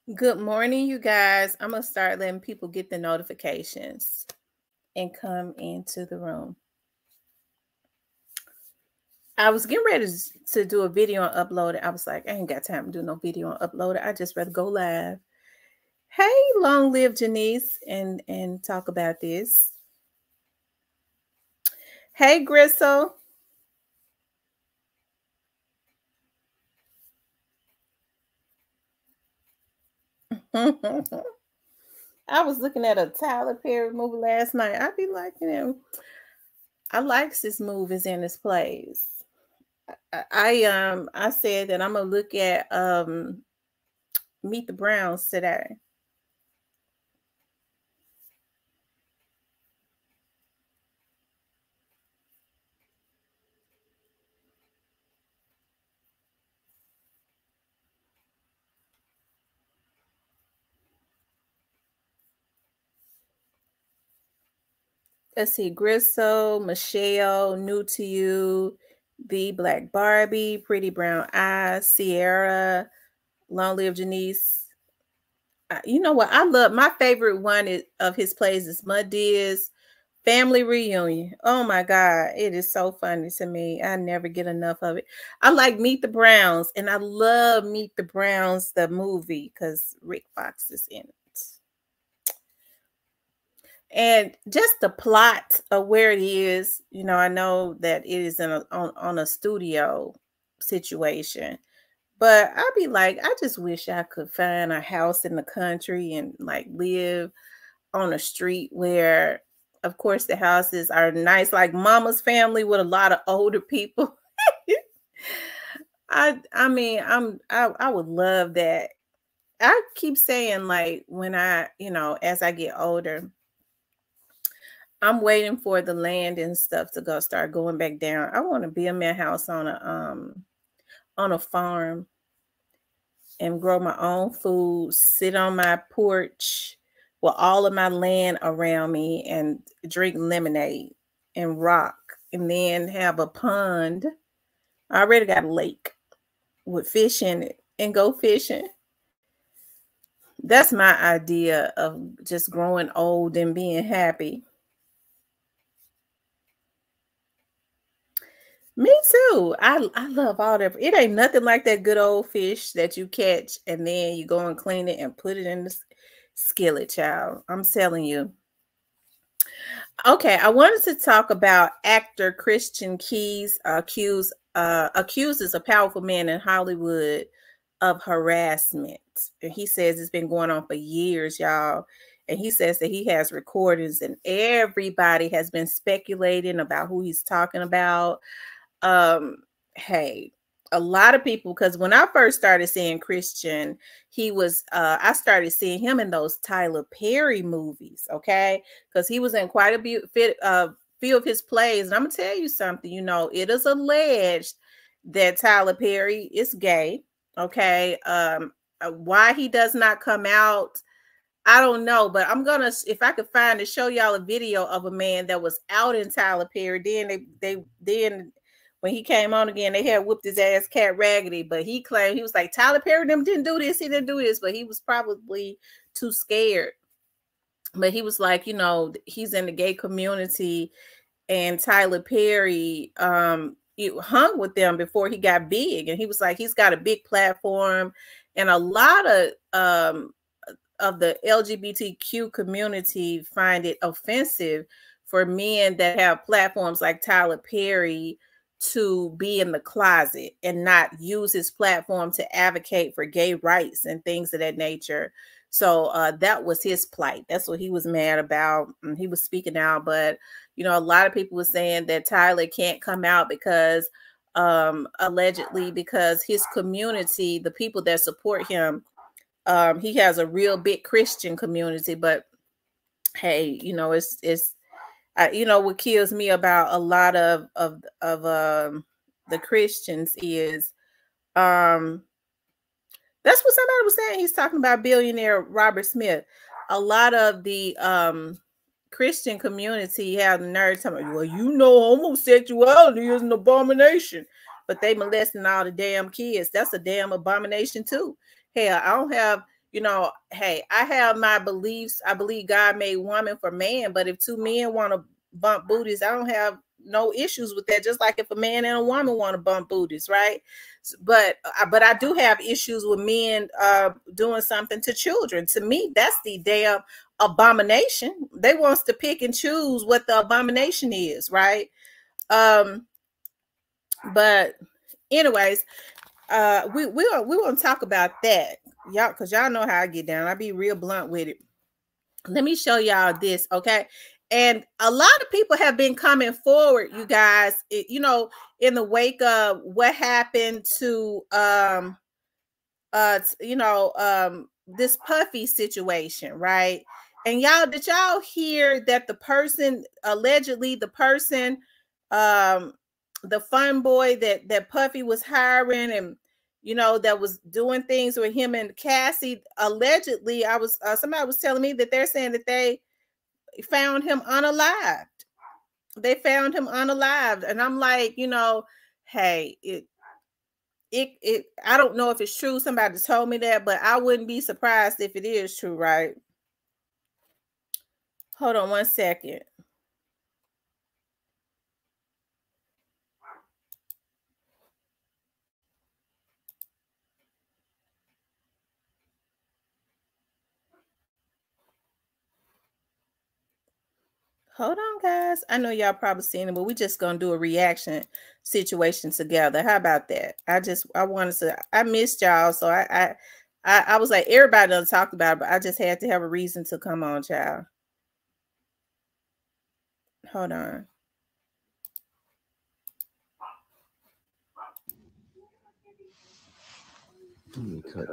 Good morning, you guys. I'm going to start letting people get the notifications and come into the room. I was getting ready to do a video and upload it. I was like, I ain't got time to do no video and upload it. I just rather go live. Hey, long live Janice and talk about this. Hey, Gristle. I was looking at a Tyler Perry movie last night. I be liking him. I likes his movies and his plays. I said that I'm gonna look at Meet the Browns today. Let's see, Gristle, Michelle, New to You, The Black Barbie, Pretty Brown Eyes, Sierra, Long Live Janice. You know what? I love my favorite one of his plays is Mud Diz Family Reunion. Oh my God, it is so funny to me. I never get enough of it. I like Meet the Browns, and I love Meet the Browns, the movie, because Rick Fox is in it. And just the plot of where it is, you know, I know that it is on a studio situation, but I'd be like, I just wish I could find a house in the country and like live on a street where, of course, the houses are nice, like Mama's Family with a lot of older people. I mean, I would love that. I keep saying like when as I get older, I'm waiting for the land and stuff to start going back down. I want to build me a house on a farm and grow my own food, sit on my porch with all of my land around me and drink lemonade and rock, and then have a pond. I already got a lake with fish in it and go fishing. That's my idea of just growing old and being happy. Me too. I love all that. It ain't nothing like that good old fish that you catch and then you go and clean it and put it in the skillet, child. I'm telling you. Okay, I wanted to talk about actor Christian Key's accuses a powerful man in Hollywood of harassment. And he says it's been going on for years, y'all. And he says that he has recordings and everybody has been speculating about who he's talking about. Hey, a lot of people, because when I first started seeing Christian, he was I started seeing him in those Tyler Perry movies, okay, because he was in quite a few of his plays. And I'm gonna tell you something, you know, it is alleged that Tyler Perry is gay, okay. Why he does not come out, I don't know, but I'm gonna, if I could find to show y'all a video of a man that was out in Tyler Perry. Then when he came on again, they had whooped his ass cat raggedy, but he claimed, he was like, Tyler Perry them didn't do this, he didn't do this, but he was probably too scared. But he was like, you know, he's in the gay community, and Tyler Perry hung with them before he got big, and he was like, he's got a big platform, and a lot of the LGBTQ community find it offensive for men that have platforms like Tyler Perry to be in the closet and not use his platform to advocate for gay rights and things of that nature. So that was his plight. That's what he was mad about. He was speaking out, but you know, a lot of people were saying that Tyler can't come out because allegedly because his community, the people that support him, he has a real big Christian community. But hey, you know, it's you know, what kills me about a lot of the Christians is that's what somebody was saying. He's talking about billionaire Robert Smith. A lot of the Christian community have the nerve talking about, well, you know, homosexuality is an abomination, but they molesting all the damn kids. That's a damn abomination too. Hell, I don't have, you know, hey, I have my beliefs. I believe God made woman for man, but if two men want to bump booties, I don't have no issues with that. Just like if a man and a woman want to bump booties, right? But I do have issues with men doing something to children. To me, that's the damn abomination. They wants to pick and choose what the abomination is, right? But anyways, we want to talk about that, y'all, because y'all know how I get down. I be real blunt with it. Let me show y'all this, okay? And a lot of people have been coming forward, you guys, you know, in the wake of what happened to this Puffy situation, right? And y'all, did y'all hear that the person, allegedly the person, the fun boy that Puffy was hiring, and you know, that was doing things with him and Cassie, allegedly, I was somebody was telling me that they're saying that they found him unalived. They found him unalived, and I'm like, you know, hey, I don't know if it's true. Somebody told me that, but I wouldn't be surprised if it is true, right? Hold on one second. Hold on, guys. I know y'all probably seen it, but we just gonna do a reaction situation together. How about that? I wanted to. I missed y'all, so I was like, everybody done talked about it, but I just had to have a reason to come on, child. Hold on. Let me cut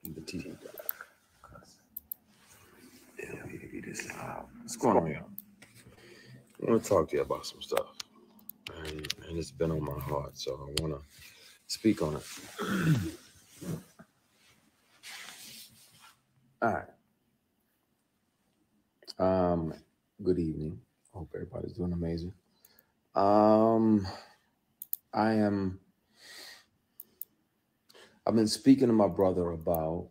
the TV down. What's going on, y'all? I want to talk to you about some stuff, and it's been on my heart, so I want to speak on it. All right. Good evening. Hope everybody's doing amazing. I've been speaking to my brother about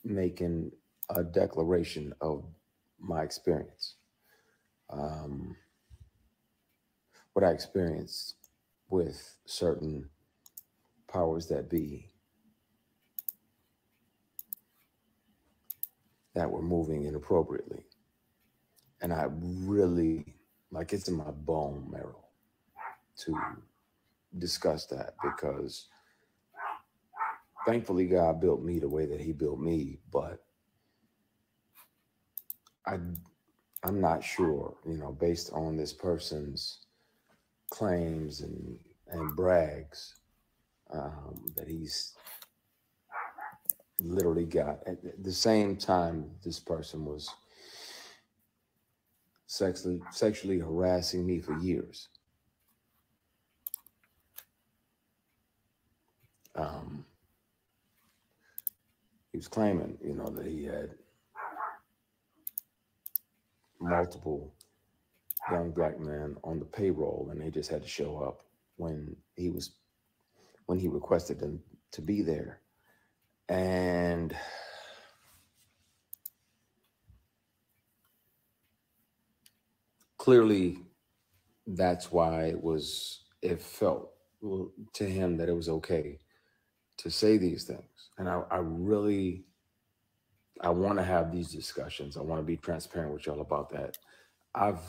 making a declaration of my experience. What I experienced with certain powers that be that were moving inappropriately. And I really, like, it's in my bone marrow to discuss that, because thankfully God built me the way that he built me, but I'm not sure, you know, based on this person's claims and brags, that he's literally got, at the same time this person was sexually harassing me for years. He was claiming, you know, that he had multiple young black men on the payroll, and they just had to show up when he requested them to be there. And clearly that's why it felt to him that it was okay to say these things. And I want to have these discussions. I want to be transparent with y'all about that. I've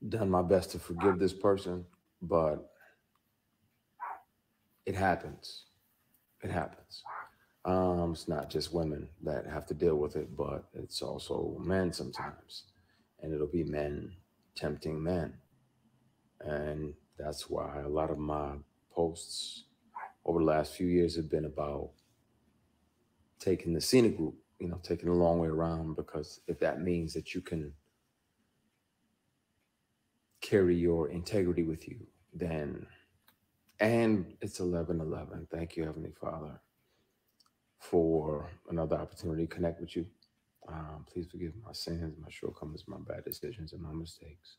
done my best to forgive this person, but it happens. It happens. It's not just women that have to deal with it, but it's also men sometimes. And it'll be men tempting men. And that's why a lot of my posts over the last few years have been about taking the scenic route, you know, taking the long way around, because if that means that you can carry your integrity with you, then, and it's 11:11. Thank you, Heavenly Father, for another opportunity to connect with you. Please forgive my sins, my shortcomings, my bad decisions, and my mistakes.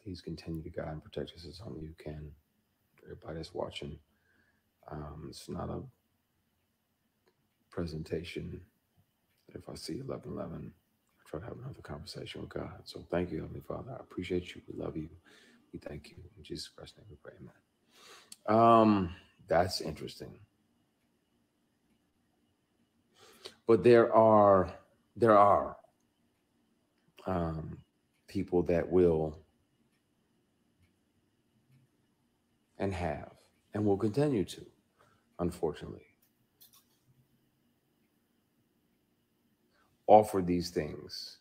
Please continue to guide and protect us as only you can. Everybody that's watching, It's not a presentation. If I see 11:11, I try to have another conversation with God. So thank you, Heavenly Father. I appreciate you. We love you. We thank you. In Jesus Christ's name we pray, amen. That's interesting. But there are people that will and have and will continue to, unfortunately, offer these things.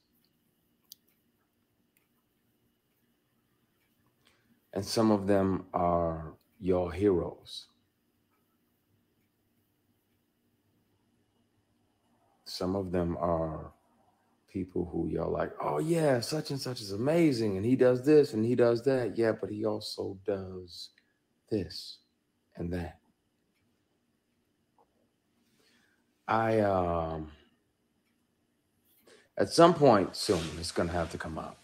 And some of them are your heroes. Some of them are people who you're like, oh yeah, such and such is amazing, and he does this and he does that. Yeah, but he also does this and that. I at some point soon it's gonna have to come out.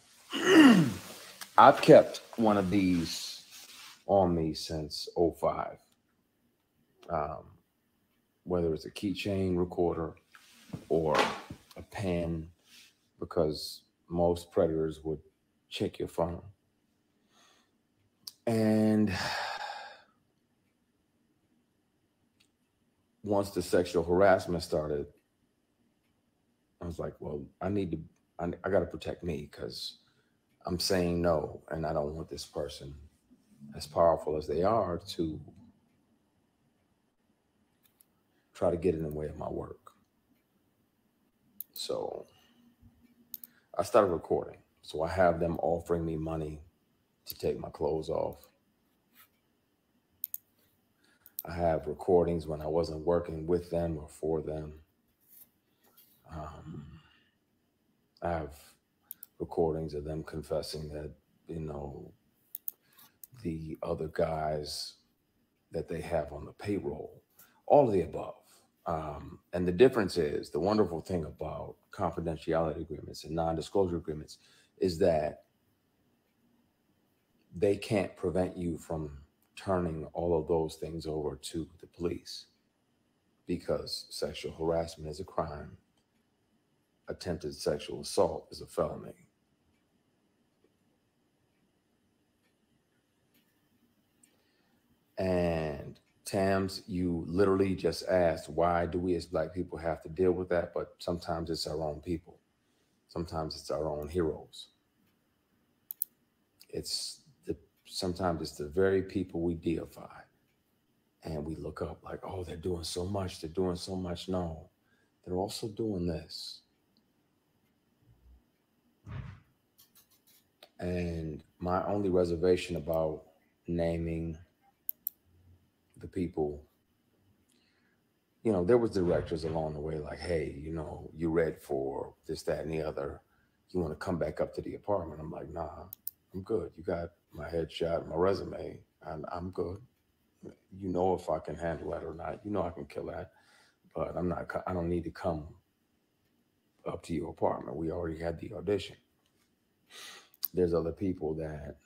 I've kept one of these on me since 05. Whether it's a keychain recorder or a pen, because most predators would check your phone. And once the sexual harassment started, I was like, well, I got to protect me, because I'm saying no, and I don't want this person, as powerful as they are, to try to get in the way of my work. So I started recording. So I have them offering me money to take my clothes off. I have recordings when I wasn't working with them or for them. I have recordings of them confessing that, the other guys that they have on the payroll, all of the above. And the difference is, the wonderful thing about confidentiality agreements and non-disclosure agreements is that they can't prevent you from turning all of those things over to the police, because sexual harassment is a crime. Attempted sexual assault is a felony. And Tams, you literally just asked, why do we as Black people have to deal with that? But sometimes it's our own people. Sometimes it's our own heroes. Sometimes it's the very people we deify. And we look up like, oh, they're doing so much. They're doing so much. No, they're also doing this. And my only reservation about naming the people, there was directors along the way like, hey, you read for this, that, and the other. You want to come back up to the apartment? I'm like, nah, I'm good. You got my headshot, my resume, and I'm good. If I can handle that or not. I can kill that, but I don't need to come up to your apartment. We already had the audition. There's other people that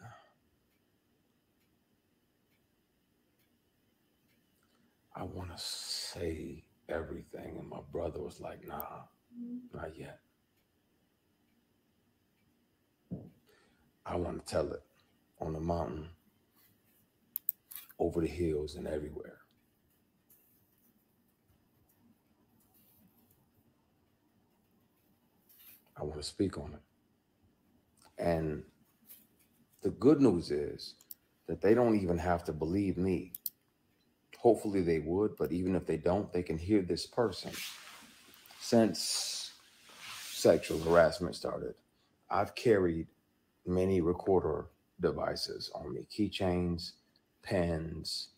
I want to say everything, and my brother was like, nah, not yet. I want to tell it on the mountain, over the hills, and everywhere. I want to speak on it. And the good news is that they don't even have to believe me. Hopefully they would, but even if they don't, they can hear this person. Since sexual harassment started, I've carried many recorder devices on me, keychains, pens,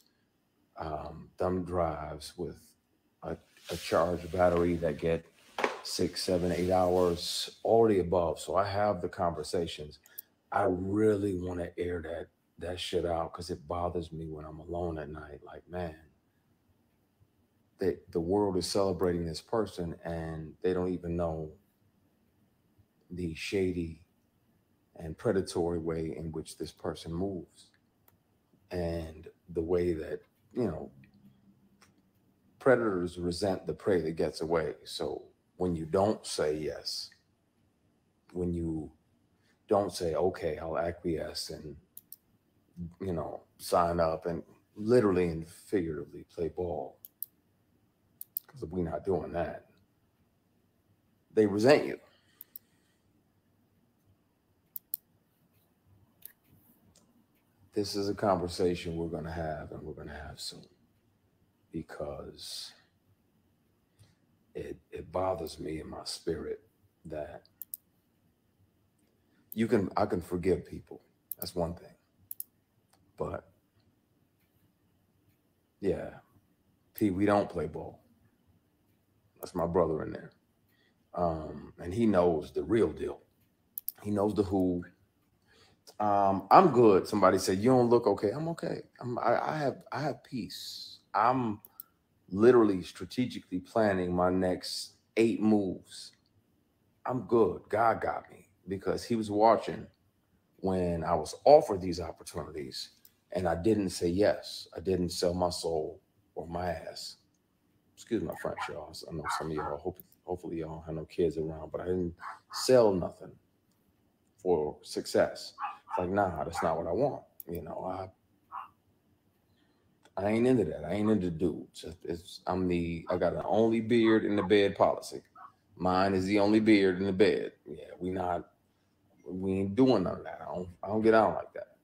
thumb drives with a charged battery that get 6, 7, 8 hours, all the above. So I have the conversations. I really want to air that shit out, because it bothers me when I'm alone at night. Like, man, the world is celebrating this person and they don't even know the shady and predatory way in which this person moves, and the way that, predators resent the prey that gets away. So when you don't say yes, when you don't say, okay, I'll acquiesce and, you know, sign up and literally and figuratively play ball, because if we're not doing that, they resent you. This is a conversation we're going to have, and we're going to have soon, because it bothers me in my spirit that I can forgive people. That's one thing. But yeah, P, we don't play ball. That's my brother in there. And he knows the real deal. He knows the who. I'm good. Somebody said, you don't look okay. I'm okay. I have peace. I'm literally strategically planning my next 8 moves. I'm good. God got me, because he was watching when I was offered these opportunities and I didn't say yes. I didn't sell my soul or my ass. Excuse my French, y'all. I know some of y'all, hopefully y'all have no kids around, but I didn't sell nothing for success. It's like, nah, that's not what I want. You know, I ain't into that. I ain't into dudes. I got an only beard in the bed policy. Mine is the only beard in the bed. Yeah, we ain't doing none of that. I don't get out like that.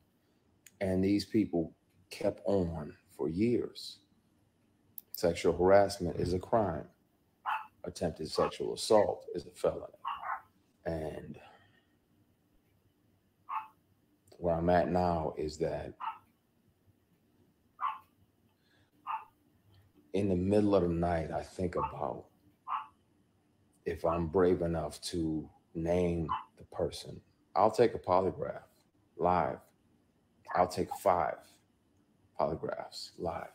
And these people kept on for years. Sexual harassment is a crime. Attempted sexual assault is a felony. And where I'm at now is that in the middle of the night, I think about if I'm brave enough to name the person. I'll take a polygraph live. I'll take 5 polygraphs live.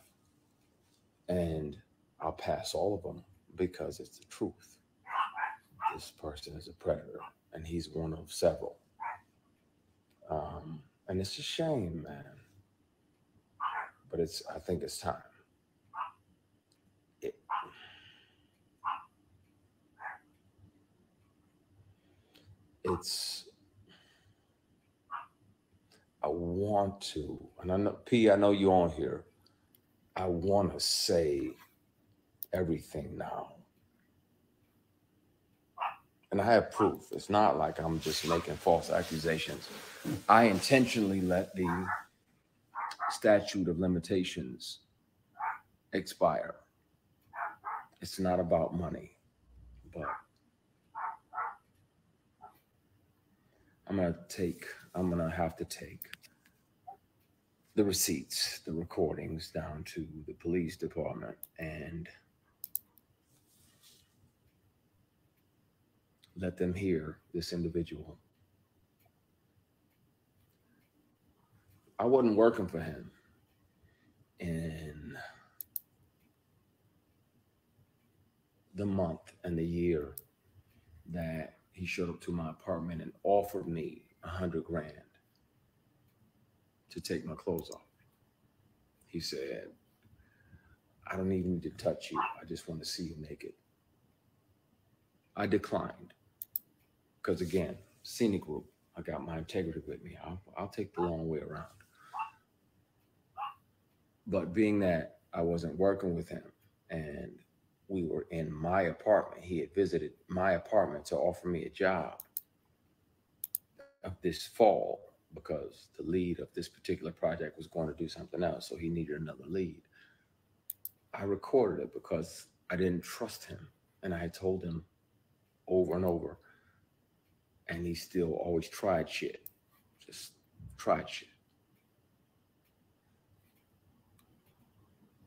And I'll pass all of them because it's the truth. This person is a predator, and he's one of several. And it's a shame, man. But I think it's time. I want to, and I know, P, I know you're on here. I want to say everything now. And I have proof. It's not like I'm just making false accusations. I intentionally let the statute of limitations expire. It's not about money, but I'm going to have to take the receipts, the recordings down to the police department and let them hear this individual. I wasn't working for him in the month and the year that he showed up to my apartment and offered me $100 grand to take my clothes off. He said, I don't even need to touch you. I just want to see you naked. I declined because, again, scenic group. I got my integrity with me. I'll take the long way around. But being that I wasn't working with him and we were in my apartment, he had visited my apartment to offer me a job of this fall because the lead of this particular project was going to do something else. So he needed another lead. I recorded it because I didn't trust him. And I had told him over and over. And he still always tried shit. Just tried shit.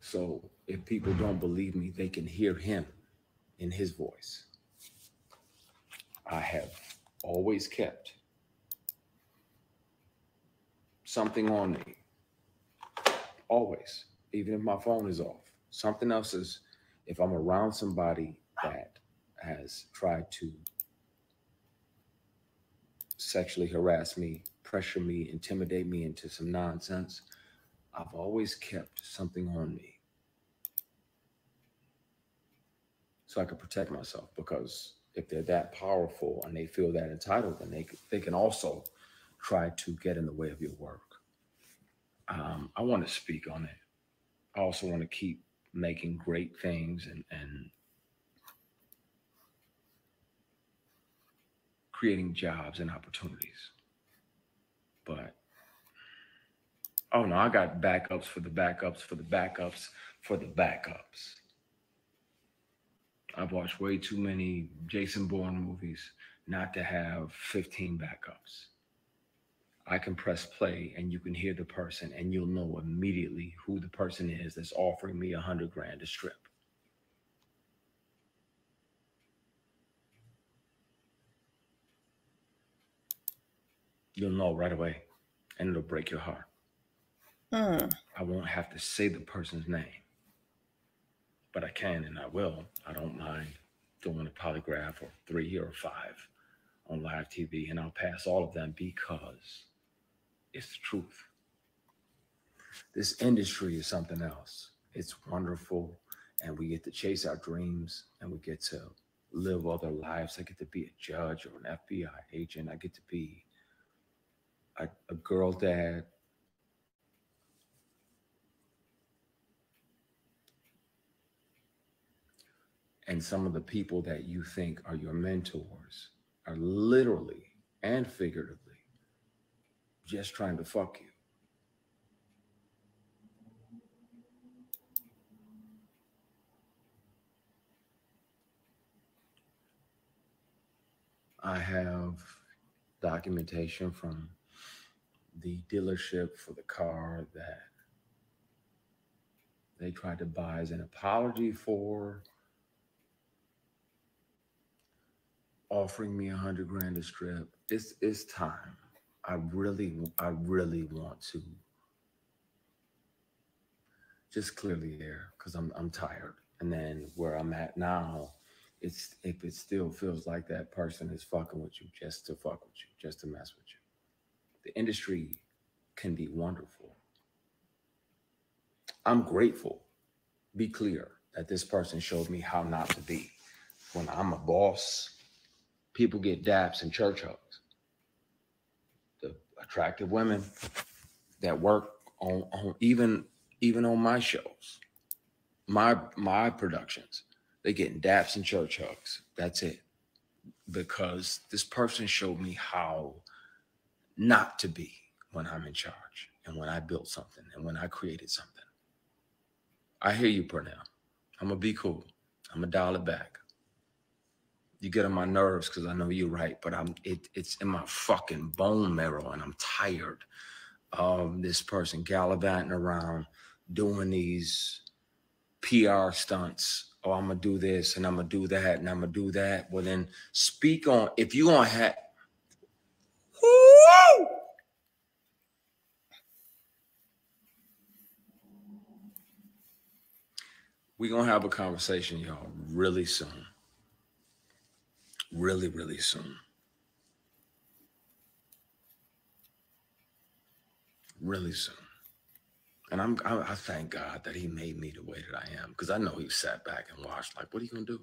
So if people don't believe me, they can hear him in his voice. I have always kept something on me. Always. Even if my phone is off. Something else is, if I'm around somebody that has tried to sexually harass me, pressure me, intimidate me into some nonsense, I've always kept something on me. so I can protect myself. Because if they're that powerful and they feel that entitled, then they can also try to get in the way of your work. I want to speak on it. I also want to keep making great things and creating jobs and opportunities. But oh no, I got backups for the backups for the backups for the backups. I've watched way too many Jason Bourne movies not to have 15 backups. I can press play and you can hear the person and you'll know immediately who the person is that's offering me 100 grand a strip. You'll know right away and it'll break your heart. I won't have to say the person's name, but I can and I will. I don't mind doing a polygraph or 3 or 5 on live TV, and I'll pass all of them because it's the truth. This industry is something else. It's wonderful, and we get to chase our dreams, and we get to live other lives. I get to be a judge or an FBI agent. I get to be a girl dad. And some of the people that you think are your mentors are literally and figuratively just trying to fuck you. I have documentation from the dealership for the car that they tried to buy as an apology for offering me 100 grand a strip. It's time. I really want to just clear the air because I'm tired. And then where I'm at now, if it still feels like that person is fucking with you just to fuck with you, just to mess with you. The industry can be wonderful. I'm grateful, be clear, that this person showed me how not to be. When I'm a boss, people get daps and church hugs. The attractive women that work on even on my shows, my productions, they getting daps and church hugs. That's it. Because this person showed me how not to be when I'm in charge and when I built something and when I created something. I hear you, Purnell. I'm going to be cool. I'm going to dial it back. You get on my nerves because I know you're right, but it's in my fucking bone marrow and I'm tired of this person gallivanting around doing these PR stunts. Oh, I'm going to do this and I'm going to do that and I'm going to do that. Well, then speak on, if you're going to have, woo! We're going to have a conversation, y'all, really soon. Really, really soon. Really soon. And I thank God that he made me the way that I am, because I know he sat back and watched, like, what are you going to do?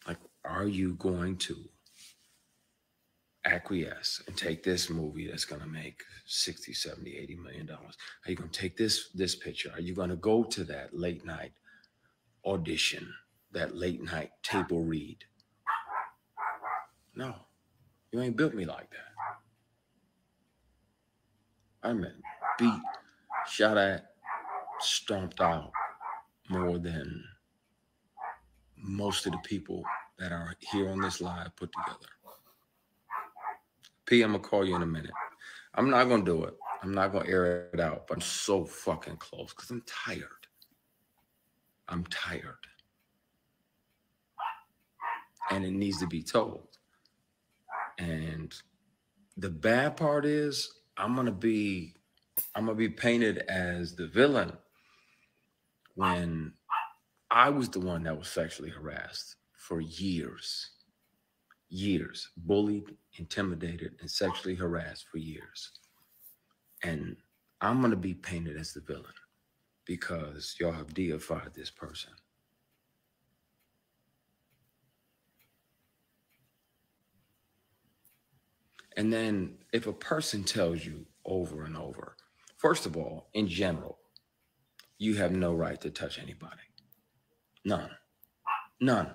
Like, are you going to acquiesce and take this movie that's going to make 60, 70, 80 million dollars? Are you going to take this picture? Are you going to go to that late night audition, that late night table read? No, you ain't built me like that. I'm beat, shot at, stomped out more than most of the people that are here on this live put together. P, I'm going to call you in a minute. I'm not going to do it. I'm not going to air it out, but I'm so fucking close because I'm tired. I'm tired. And it needs to be told. And the bad part is I'm going to be painted as the villain when I was the one that was sexually harassed for years, bullied, intimidated, and sexually harassed for years. And I'm going to be painted as the villain because y'all have deified this person. And then if a person tells you over and over, first of all, in general, you have no right to touch anybody. None. None.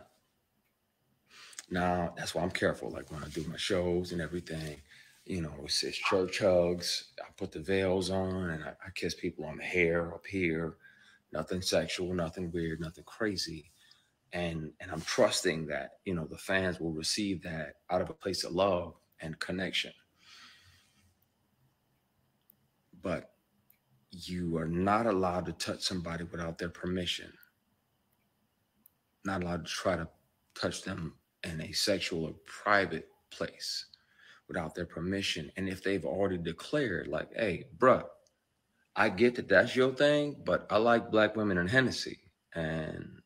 Now, that's why I'm careful. Like when I do my shows and everything, you know, it's church hugs. I put the veils on and I kiss people on the hair up here. Nothing sexual, nothing weird, nothing crazy. And I'm trusting that, you know, the fans will receive that out of a place of love and connection. But you are not allowed to touch somebody without their permission. Not allowed to try to touch them in a sexual or private place without their permission. And if they've already declared, like, hey, bruh, I get that that's your thing, but I like black women and Hennessy. And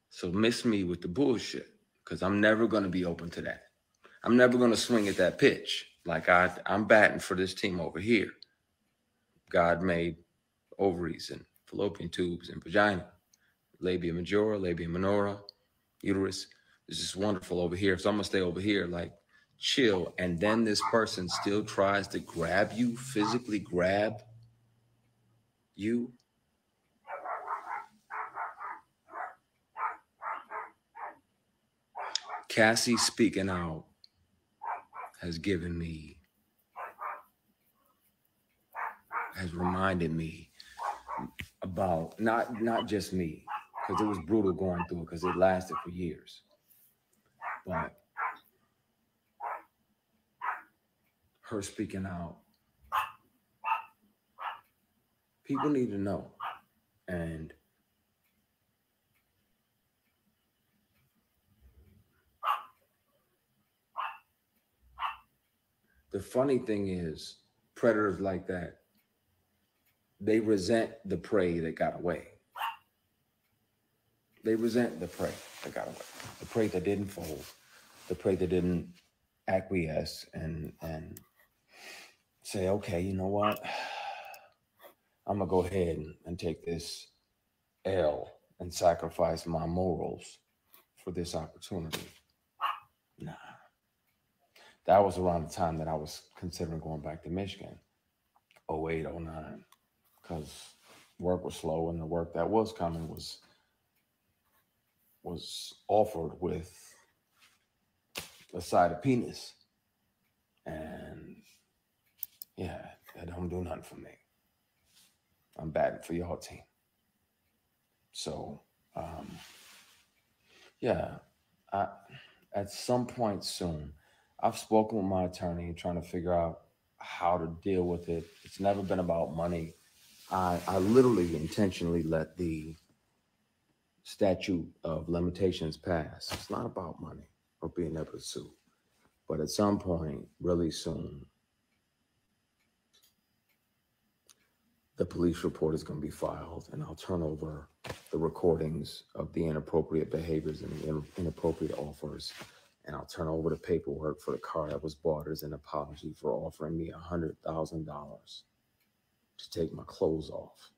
so miss me with the bullshit, because I'm never going to be open to that. I'm never going to swing at that pitch. Like I'm batting for this team over here. God made ovaries and fallopian tubes and vagina, labia majora, labia minora, uterus. This is wonderful over here. So I'm going to stay over here, like chill. And then this person still tries to grab you, physically grab you. Cassie speaking out has given me, has reminded me about not just me, because it was brutal going through it, because it lasted for years. But her speaking out, people need to know. And the funny thing is, predators like that, they resent the prey that got away. They resent the prey that got away, the prey that didn't fold, the prey that didn't acquiesce and say, okay, you know what? I'm going to go ahead and take this L and sacrifice my morals for this opportunity. Nah. That was around the time that I was considering going back to Michigan, 08, 09, because work was slow and the work that was coming was offered with a side of penis. And yeah, that don't do nothing for me. I'm batting for y'all team. So, yeah, at some point soon, I've spoken with my attorney trying to figure out how to deal with it. It's never been about money. I literally intentionally let the statute of limitations pass. It's not about money or being able to sue. But at some point, really soon, the police report is going to be filed, and I'll turn over the recordings of the inappropriate behaviors and the inappropriate offers, and I'll turn over the paperwork for the car that was bought as an apology for offering me $100,000 to take my clothes off.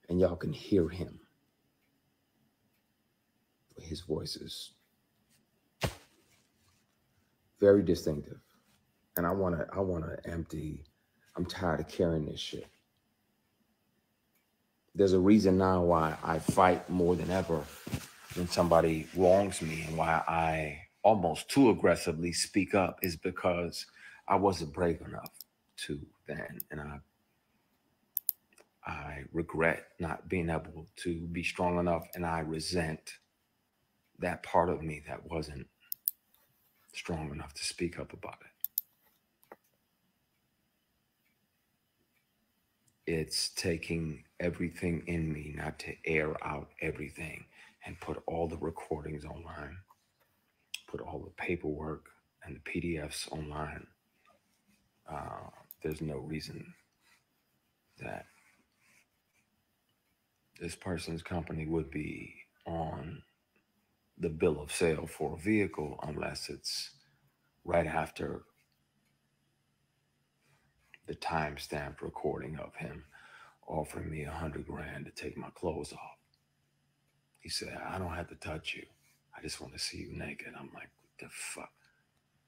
And y'all can hear him. His voice is very distinctive. And I want to empty. I'm tired of carrying this shit. There's a reason now why I fight more than ever when somebody wrongs me, and why I almost too aggressively speak up is because I wasn't brave enough to then. And I regret not being able to be strong enough, and I resent that part of me that wasn't strong enough to speak up about it. It's taking everything in me not to air out everything and put all the recordings online, put all the paperwork and the PDFs online. There's no reason that this person's company would be on the bill of sale for a vehicle unless it's right after the time-stamped recording of him offering me $100,000 to take my clothes off. He said, I don't have to touch you. I just want to see you naked. I'm like, what the fuck?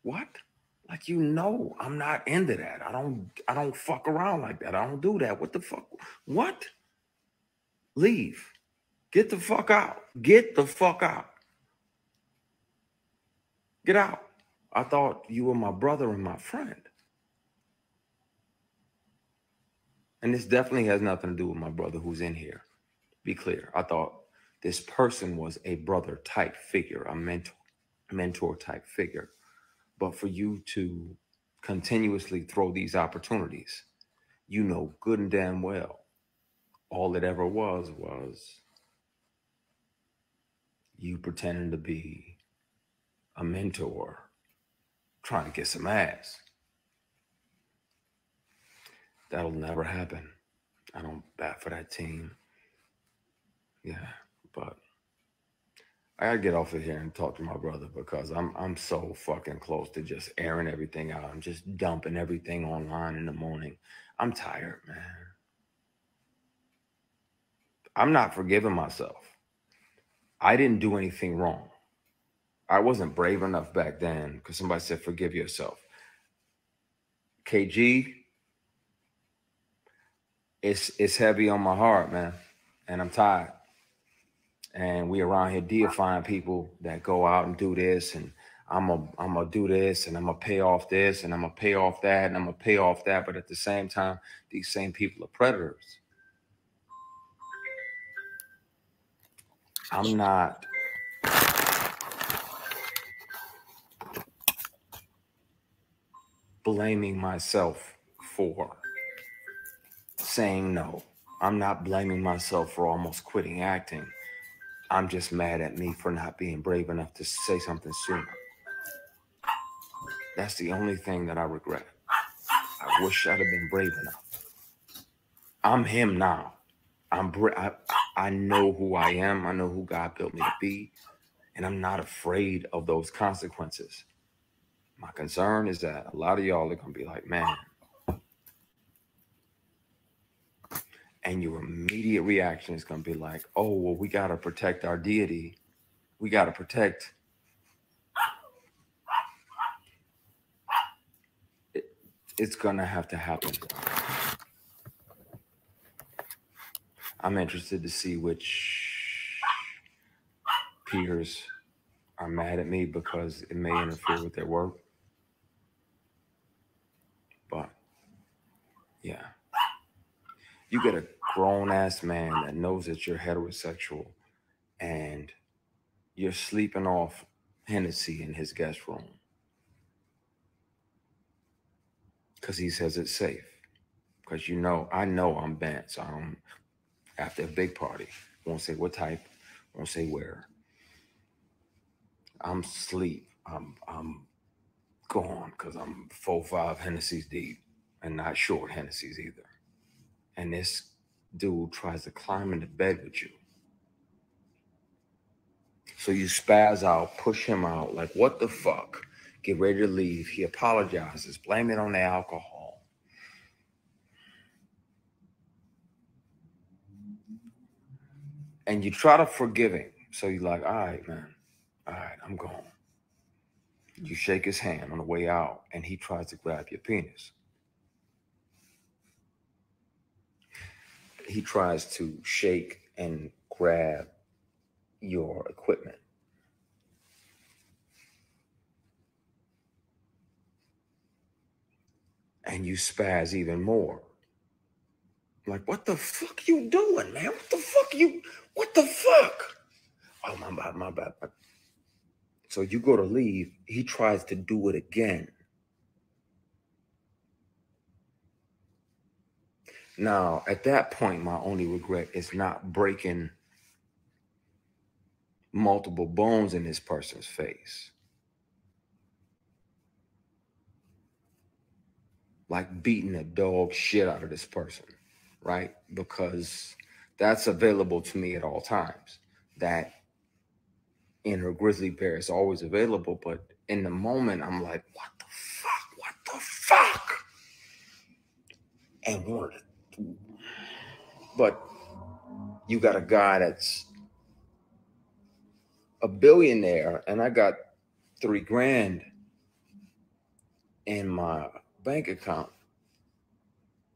What? Like, you know, I'm not into that. I don't fuck around like that. I don't do that. What the fuck? What? Leave. Get the fuck out. Get the fuck out. Get out. I thought you were my brother and my friend. And this definitely has nothing to do with my brother who's in here. Be clear. I thought this person was a brother type figure, a mentor type figure. But for you to continuously throw these opportunities, you know good and damn well all it ever was you pretending to be a mentor trying to get some ass. That'll never happen. I don't bat for that team. Yeah, but I gotta get off of here and talk to my brother because I'm so fucking close to just airing everything out. I'm just dumping everything online in the morning. I'm tired, man. I'm not forgiving myself. I didn't do anything wrong. I wasn't brave enough back then because somebody said, forgive yourself. KG, it's heavy on my heart, man. And I'm tired. And we around here deifying people that go out and do this, and I'm gonna do this, and I'm gonna pay off this, and I'm gonna pay off that, and I'm gonna pay off that. But at the same time, these same people are predators. I'm not blaming myself for saying no. I'm not blaming myself for almost quitting acting. I'm just mad at me for not being brave enough to say something sooner. That's the only thing that I regret. I wish I'd have been brave enough. I'm him now. I know who I am. I know who God built me to be. And I'm not afraid of those consequences. My concern is that a lot of y'all are going to be like, man. And your immediate reaction is going to be like, oh, well, we got to protect our deity. We got to protect. It's going to have to happen. I'm interested to see which peers are mad at me because it may interfere with their work. But yeah, you get a grown-ass man that knows that you're heterosexual and you're sleeping off Hennessy in his guest room because he says it's safe. Because I know I'm bent, so I'm after a big party. Won't say what type, won't say where. I'm asleep. I'm gone because I'm 4-5 Hennessy's deep and not short Hennessy's either. And this dude tries to climb into bed with you. So you spaz out, push him out, like, what the fuck? Get ready to leave. He apologizes, blame it on the alcohol. And you try to forgive him. So you're like, all right, man. All right, I'm gone. You shake his hand on the way out, and he tries to grab your penis. He tries to shake and grab your equipment. And you spaz even more. Like, what the fuck you doing, man? What the fuck? Oh, my bad. So you go to leave, he tries to do it again. Now, at that point, my only regret is not breaking multiple bones in this person's face. Like beating the dog shit out of this person, right? Because that's available to me at all times. That inner grizzly bear is always available, but in the moment, I'm like, what the fuck? And wanted to. But you got a guy that's a billionaire, and I got $3 grand. in my bank account,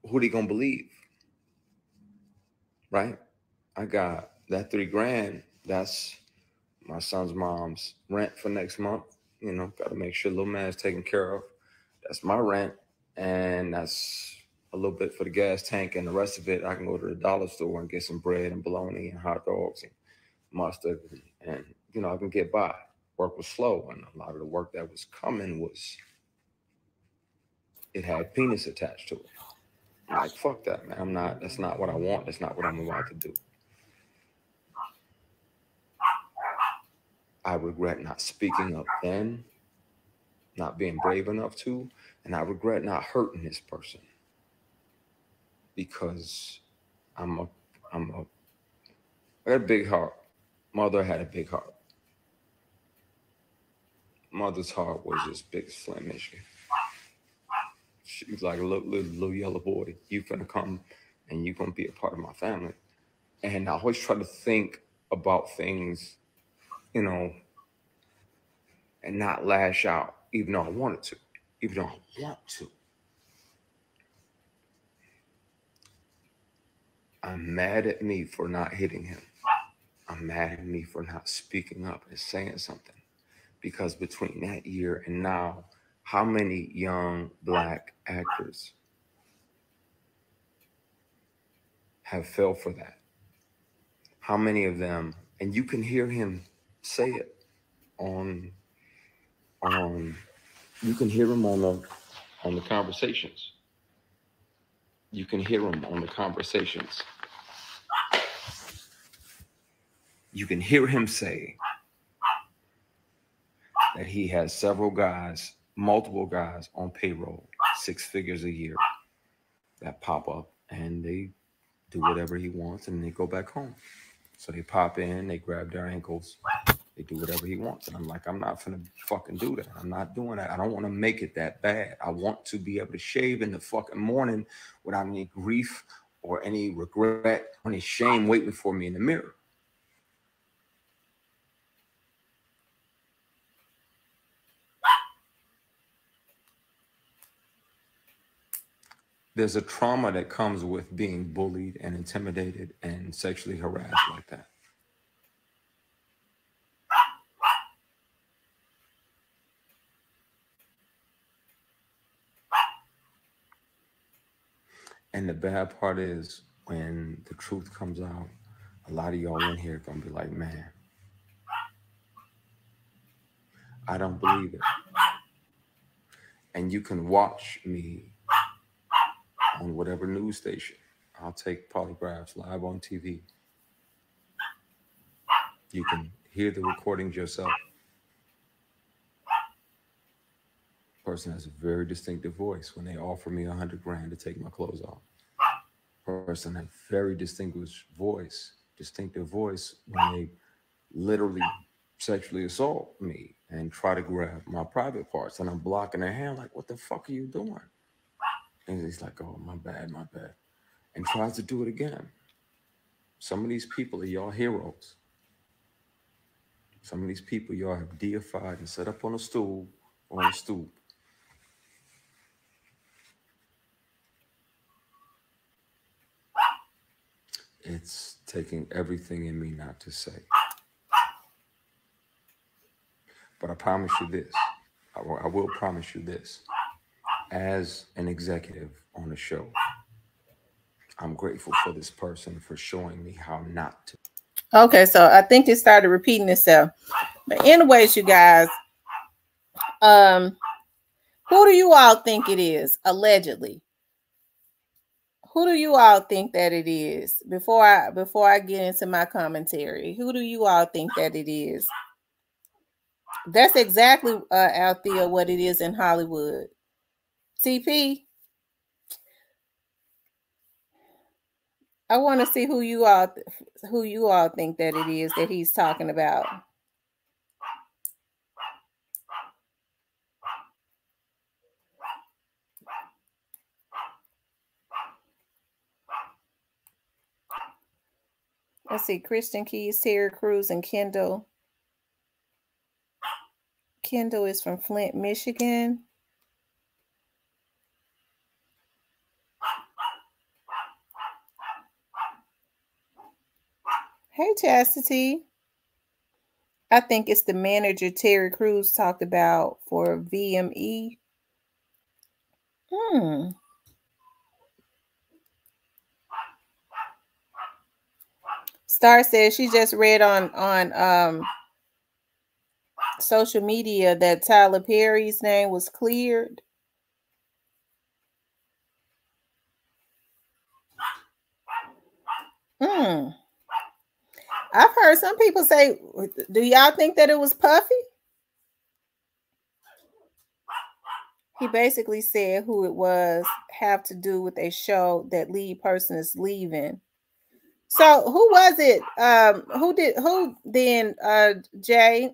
who they gonna believe? Right? I got that $3,000. That's my son's mom's rent for next month. You know, got to make sure little man's taken care of. That's my rent, and that's a little bit for the gas tank, and the rest of it I can go to the dollar store and get some bread and bologna and hot dogs and mustard, and you know, I can get by. Work was slow, and a lot of the work that was coming was, it had penis attached to it. I'm like, fuck that, man. That's not what I want. That's not what I'm about to do. I regret not speaking up then, not being brave enough to, and I regret not hurting this person, because I got a big heart. Mother had a big heart. Mother's heart was just big as Flint, Michigan. She was like a little yellow boy. You finna come and you gonna be a part of my family. And I always try to think about things, you know, and not lash out, even though I wanted to, even though I want to. I'm mad at me for not hitting him. I'm mad at me for not speaking up and saying something. Because between that year and now, how many young Black actors have fell for that? How many of them, and you can hear him say it on you can hear him on the conversations. You can hear him on the conversations. You can hear him say that he has several guys, multiple guys on payroll, 6 figures a year, that pop up and they do whatever he wants and they go back home. So they pop in, they grab their ankles, they do whatever he wants. And I'm like, I'm not finna fucking do that. I'm not doing that. I don't want to make it that bad. I want to be able to shave in the fucking morning without any grief or any regret, or any shame waiting for me in the mirror. There's a trauma that comes with being bullied and intimidated and sexually harassed like that. And the bad part is, when the truth comes out, a lot of y'all in here are gonna be like, man, I don't believe it. And you can watch me on whatever news station. I'll take polygraphs live on TV. You can hear the recordings yourself. Person has a very distinctive voice when they offer me $100 grand to take my clothes off. Person has very distinctive voice when they literally sexually assault me and try to grab my private parts, and I'm blocking their hand like, what the fuck are you doing? And he's like, oh, my bad, and tries to do it again. Some of these people are y'all heroes. Some of these people y'all have deified and set up on a stool or on a stoop. It's taking everything in me not to say. But I promise you this. I will promise you this. As an executive on a show, I'm grateful for this person for showing me how not to. Okay, so I think it started repeating itself. But anyways, you guys, who do you all think it is, allegedly? Who do you all think that it is? Before I get into my commentary, who do you all think that it is? That's exactly, Althea, what it is in Hollywood. TP, I want to see who you all think that it is that he's talking about. Let's see, Christian Keys, Terry Crews, and Kendall. Kendall is from Flint, Michigan. Hey, Chastity. I think it's the manager Terry Crews talked about for VME. Star says she just read on social media that Tyler Perry's name was cleared. I've heard some people say, do y'all think that it was Puffy? He basically said who it was have to do with a show that lead person is leaving. So who was it? Who then JL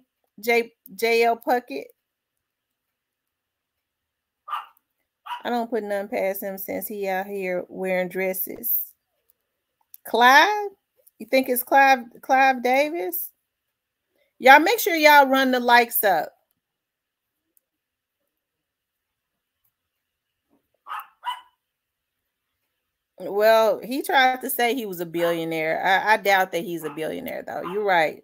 Puckett? I don't put none past him since he out here wearing dresses. Clive? You think it's Clive Davis? Y'all make sure y'all run the likes up. Well, he tried to say he was a billionaire. I doubt that he's a billionaire, though. You're right.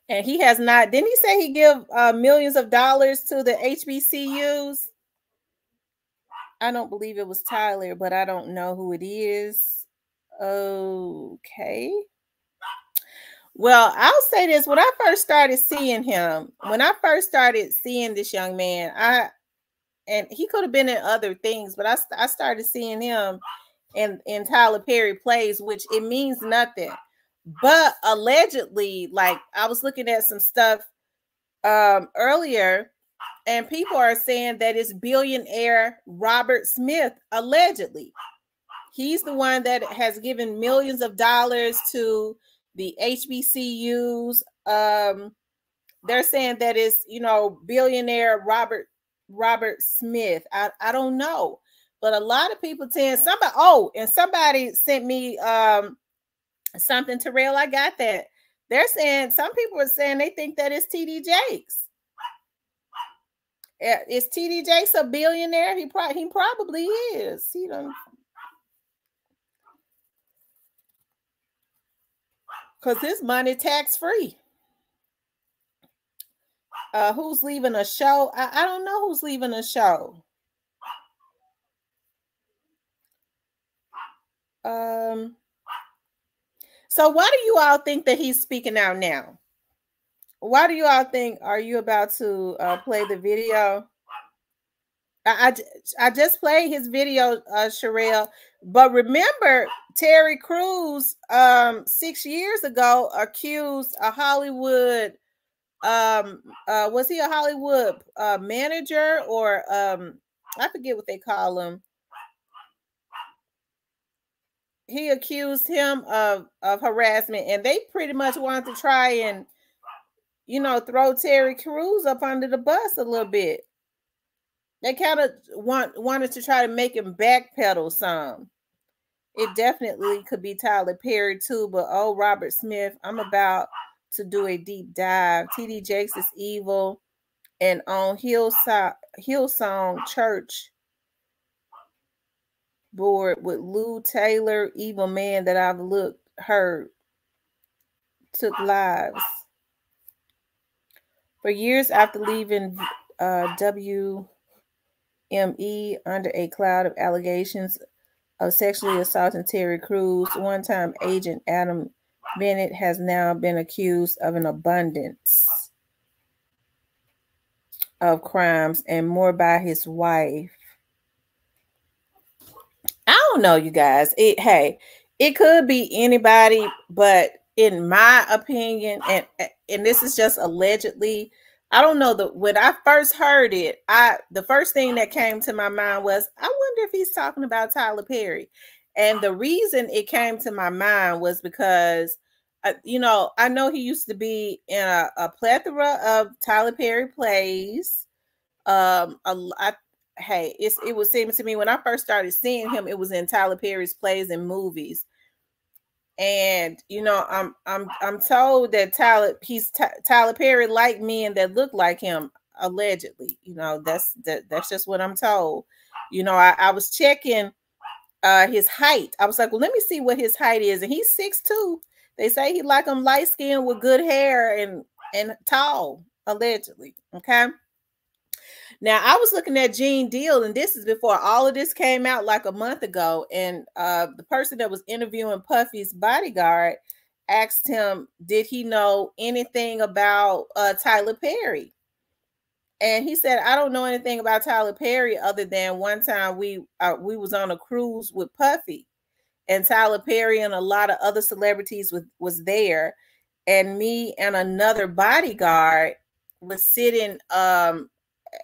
And he has not. Didn't he say he give millions of dollars to the HBCUs? I don't believe it was Tyler, but I don't know who it is. Okay. Well, I'll say this. When I first started seeing him, this young man, and he could have been in other things, but I started seeing him in Tyler Perry Plays, which it means nothing. But allegedly, like I was looking at some stuff earlier, and people are saying that it's billionaire Robert Smith, allegedly. He's the one that has given millions of dollars to the HBCUs. They're saying that it's, billionaire Robert Smith. I don't know. But a lot of people somebody sent me something, Terrell. I got that. They're saying, some people are saying they think that it's TD Jakes. Is TD Jakes a billionaire? He probably is. He don't, because his money tax free. Who's leaving a show? I don't know who's leaving a show. So why do you all think that he's speaking out now? Why do you all think? Are you about to play the video? I just played his video, Sherelle. But remember, Terry Crews 6 years ago accused a Hollywood. Was he a Hollywood manager, or I forget what they call him. He accused him of harassment, and they pretty much wanted to try and, throw Terry Crews up under the bus a little bit. They kind of wanted to try to make him backpedal some. It definitely could be Tyler Perry too, but Robert Smith, I'm about to do a deep dive. TD Jakes is evil, and on Hillsong Church board with Lou Taylor, evil man that I've heard took lives. For years after leaving WME under a cloud of allegations of sexually assaulting Terry Crews, one-time agent Adam Bennett has now been accused of an abundance of crimes and more by his wife. I don't know, you guys. It could be anybody, but in my opinion, and this is just allegedly, I don't know, when I first heard it, the first thing that came to my mind was, I wonder if he's talking about Tyler Perry. And the reason it came to my mind was because, I know he used to be in a plethora of Tyler Perry plays. It was seeming to me when I first started seeing him, it was in Tyler Perry's plays and movies. And I'm told that Tyler Perry liked men that look like him, allegedly. That's just what I'm told. I was checking his height. I was like, well, let me see what his height is, and he's 6'2". They say he like him light skinned with good hair and tall, allegedly. Okay. Now I was looking at Gene Deal, and this is before all of this came out, like a month ago. And the person that was interviewing Puffy's bodyguard asked him, did he know anything about Tyler Perry? And he said, I don't know anything about Tyler Perry other than one time we was on a cruise with Puffy, and Tyler Perry and a lot of other celebrities was there, and me and another bodyguard was sitting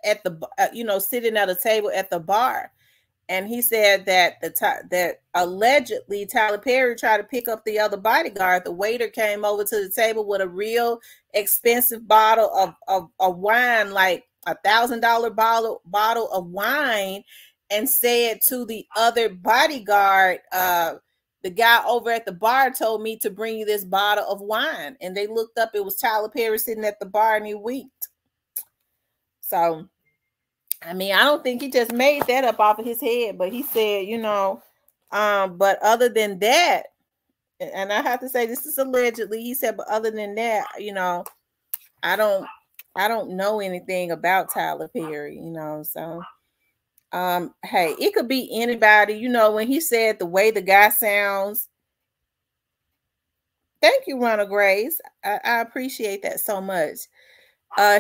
at the sitting at a table at the bar. And he said that that allegedly Tyler Perry tried to pick up the other bodyguard. The waiter came over to the table with a real expensive bottle of wine, like $1,000 bottle of wine, and said to the other bodyguard, the guy over at the bar told me to bring you this bottle of wine. And they looked up, it was Tyler Perry sitting at the bar, and he winked. So I mean, I don't think he just made that up off of his head, but he said, but other than that, and I have to say this is allegedly, he said, but other than that, I don't know anything about Tyler Perry, so hey, it could be anybody, when he said the way the guy sounds. Thank you, Ronald Grace. I appreciate that so much.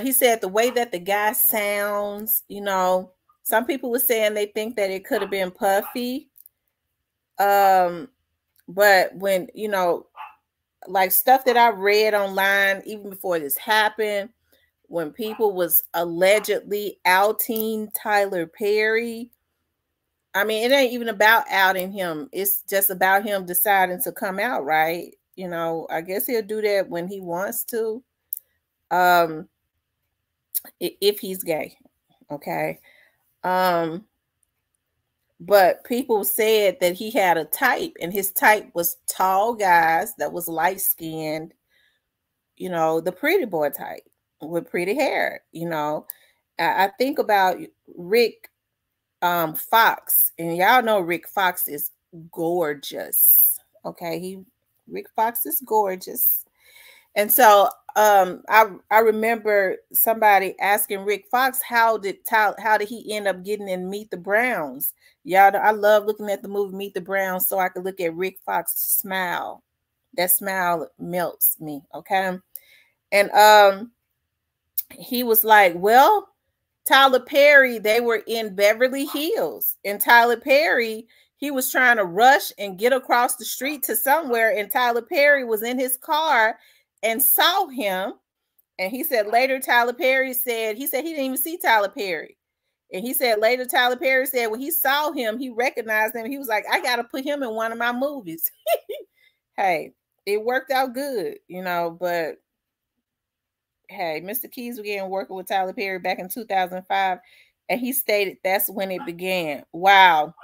He said the way that the guy sounds, some people were saying they think that it could have been Puffy. But when, like stuff that I read online, even before this happened, when people was allegedly outing Tyler Perry, I mean, it ain't even about outing him. It's just about him deciding to come out, right? I guess he'll do that when he wants to. If he's gay, okay. But people said that he had a type, and his type was tall guys that was light skinned, the pretty boy type with pretty hair. I think about Rick Fox, and y'all know Rick Fox is gorgeous. Okay, Rick Fox is gorgeous. And so I remember somebody asking Rick Fox, how did he end up getting in Meet the Browns? Y'all, I love looking at the movie Meet the Browns so I could look at Rick Fox's smile. That smile melts me, okay? And he was like, well, Tyler Perry, they were in Beverly Hills, and Tyler Perry, he was trying to rush and get across the street to somewhere, and Tyler Perry was in his car and saw him. And he said later Tyler Perry said, he didn't even see Tyler Perry. And he said later Tyler Perry said when he saw him, he recognized him. He was like, I got to put him in one of my movies. Hey, it worked out good, but hey, Mr. Keys began working with Tyler Perry back in 2005. And he stated that's when it began. Wow.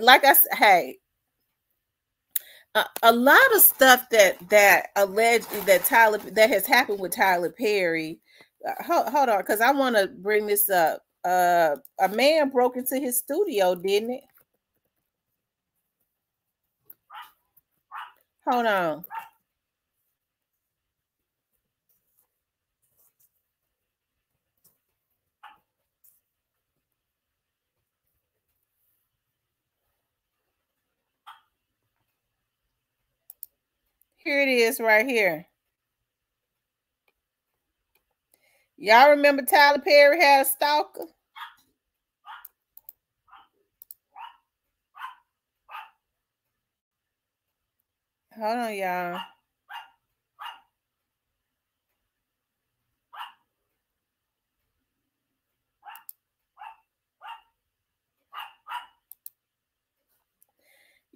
Like I said, hey, a lot of stuff that allegedly that has happened with Tyler Perry. Hold on, because I want to bring this up. A man broke into his studio, didn't it? Hold on. Here it is right here. Y'all remember Tyler Perry had a stalker? Hold on, y'all.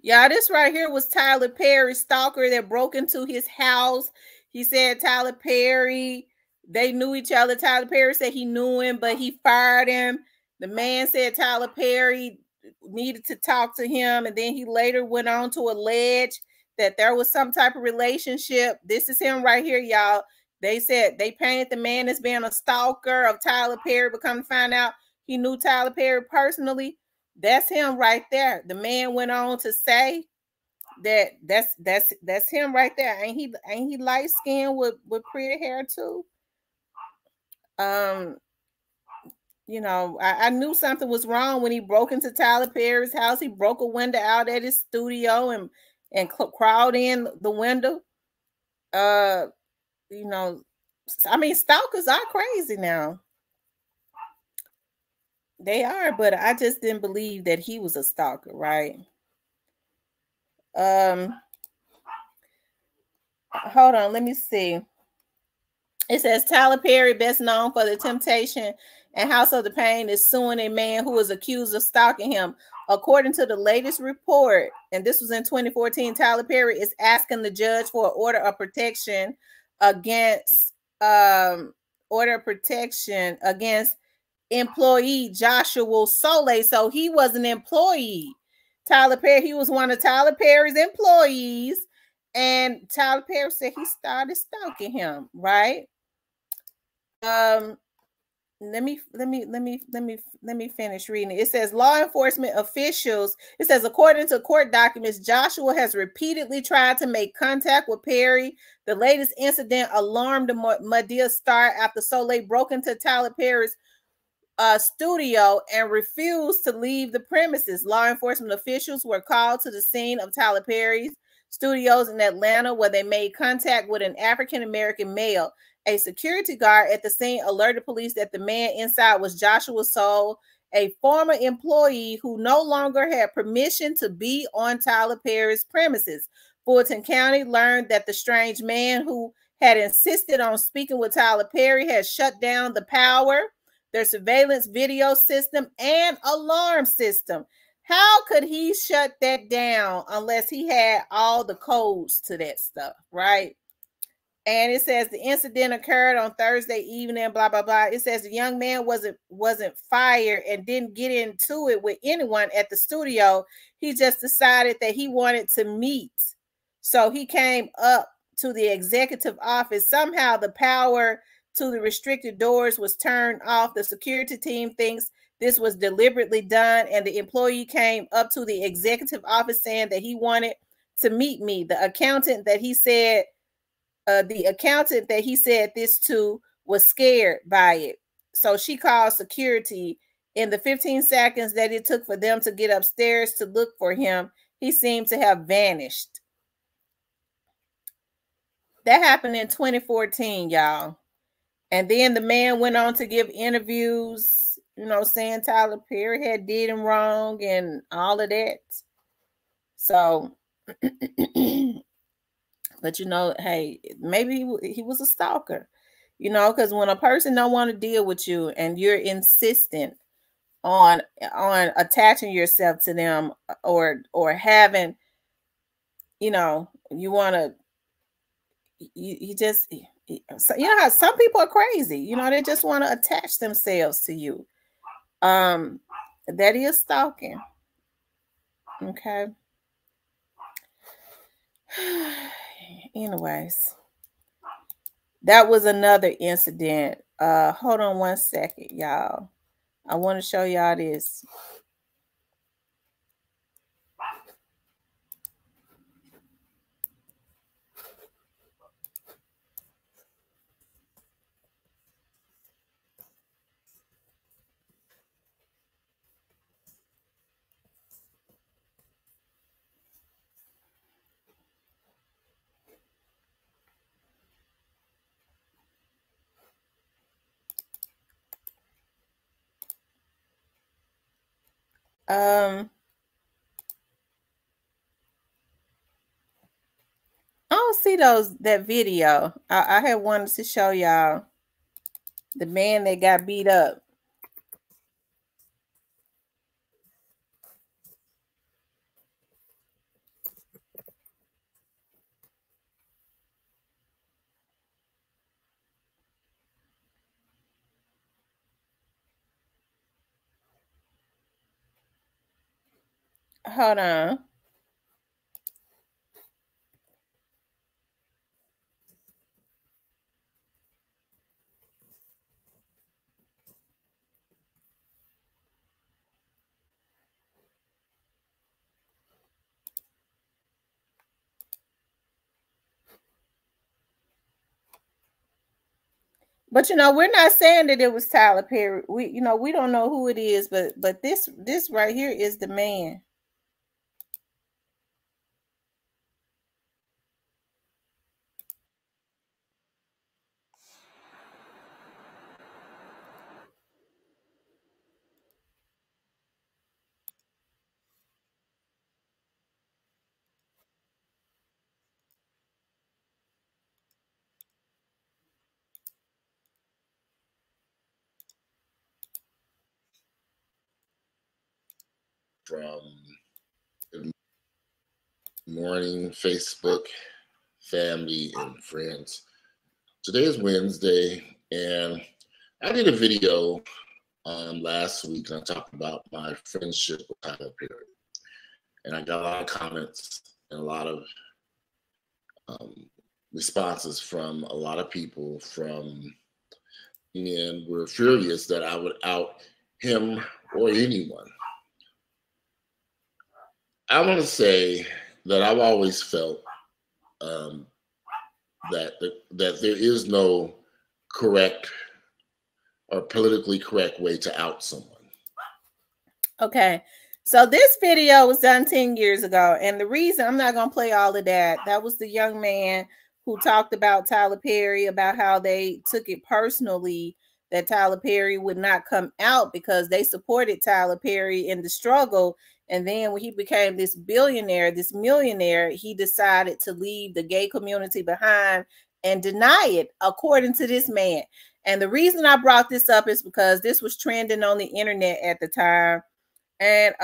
Y'all, this right here was Tyler Perry's stalker that broke into his house. He said Tyler Perry, they knew each other. Tyler Perry said he knew him, but he fired him. The man said Tyler Perry needed to talk to him, and then he later went on to allege that there was some type of relationship. This is him right here, y'all. They said they painted the man as being a stalker of Tyler Perry, but come to find out he knew Tyler Perry personally. That's him right there. The man went on to say that's him right there. Ain't he light skinned with pretty hair too? You know, I knew something was wrong when he broke into Tyler Perry's house. He broke a window out at his studio and crawled in the window. You know, I mean, stalkers are crazy now. They are, but I just didn't believe that he was a stalker, right? Hold on, let me see. It says Tyler Perry, best known for The Temptation and House of the Pain, is suing a man who was accused of stalking him. According to the latest report, and this was in 2014, Tyler Perry is asking the judge for an order of protection against employee Joshua Soleil. So he was an employee. Tyler Perry, he was one of Tyler Perry's employees, and Tyler Perry said he started stalking him, right? Let me finish reading it. It says law enforcement officials, it says according to court documents, Joshua has repeatedly tried to make contact with Perry. The latest incident alarmed the Madea star after Soleil broke into Tyler Perry's studio and refused to leave the premises. Law enforcement officials were called to the scene of Tyler Perry's studios in Atlanta, where they made contact with an African-American male. A security guard at the scene alerted police that the man inside was Joshua Soule, a former employee who no longer had permission to be on Tyler Perry's premises. Fulton County learned that the strange man who had insisted on speaking with Tyler Perry had shut down the power, their surveillance video system, and alarm system. How could he shut that down unless he had all the codes to that stuff, right? And it says the incident occurred on Thursday evening, blah, blah, blah. It says the young man wasn't fired and didn't get into it with anyone at the studio. He just decided that he wanted to meet. So he came up to the executive office. Somehow the power to the restricted doors was turned off. The security team thinks this was deliberately done, and the employee came up to the executive office saying that he wanted to meet me. The accountant that he said this to was scared by it. So she called security. In the 15 seconds that it took for them to get upstairs to look for him, he seemed to have vanished. That happened in 2014, y'all. And then the man went on to give interviews, you know, saying Tyler Perry had did him wrong and all of that. So, but you know, hey, maybe he was a stalker, you know, because when a person don't want to deal with you and you're insistent on attaching yourself to them or having, you know, you want to, you just, you know how some people are crazy, you know, they just want to attach themselves to you. That is stalking. Okay. Anyways, that was another incident. Hold on one second, y'all. I want to show y'all this. I don't see that video. I had wanted to show y'all the man that got beat up. Hold on. But you know, we're not saying that it was Tyler Perry. We don't know who it is, but this right here is the man. From Good Morning Facebook family and friends. Today is Wednesday, and I did a video last week, and I talked about my friendship with Tyler Perry, and I got a lot of comments and a lot of responses from a lot of people and were furious that I would out him or anyone. I want to say that I've always felt that there is no correct or politically correct way to out someone. Okay, so this video was done 10 years ago, and the reason I'm not going to play all of that, that was the young man who talked about Tyler Perry, about how they took it personally that Tyler Perry would not come out because they supported Tyler Perry in the struggle. And then when he became this billionaire, this millionaire, he decided to leave the gay community behind and deny it, according to this man. And the reason I brought this up is because this was trending on the internet at the time. And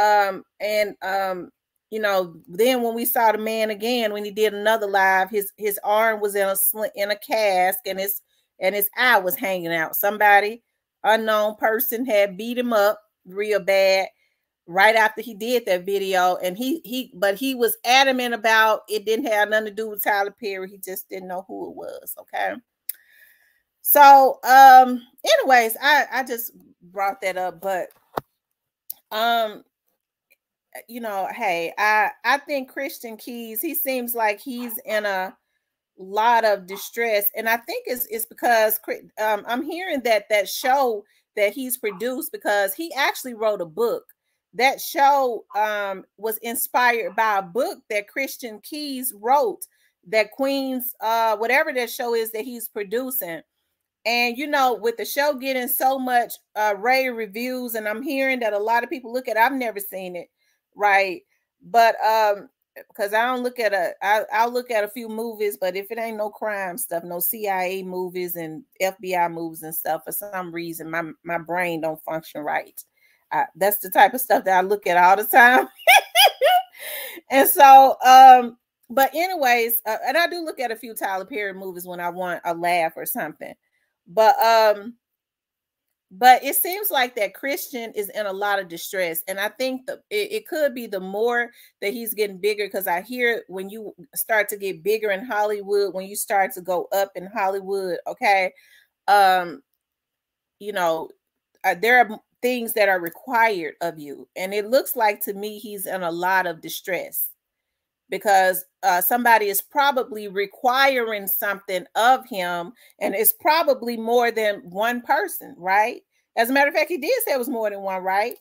you know, then when we saw the man again, when he did another live, his arm was in a cast, and his eye was hanging out. Somebody, unknown person, had beat him up real bad right after he did that video, and but he was adamant about it didn't have nothing to do with Tyler Perry. He just didn't know who it was. Okay. So anyways, I just brought that up, but you know, hey, I think Christian Keys, he seems like he's in a lot of distress, and I think it's because I'm hearing that show that he's produced, because he actually wrote a book. That show was inspired by a book that Christian Keys wrote, that Queen's whatever that show is that he's producing. And you know, with the show getting so much rave reviews, and I'm hearing that a lot of people look at it, I've never seen it, right? But because I don't look at I'll look at a few movies, but if it ain't no crime stuff, no CIA movies and FBI movies and stuff, for some reason my brain don't function right. That's the type of stuff that I look at all the time. And so but anyways, and I do look at a few Tyler Perry movies when I want a laugh or something. But it seems like that Christian is in a lot of distress, and I think it could be the more that he's getting bigger, because I hear when you start to get bigger in Hollywood, when you start to go up in Hollywood, okay, you know, there are things that are required of you, and it looks like to me he's in a lot of distress, because somebody is probably requiring something of him, and it's probably more than one person, right? As a matter of fact, he did say it was more than one, right?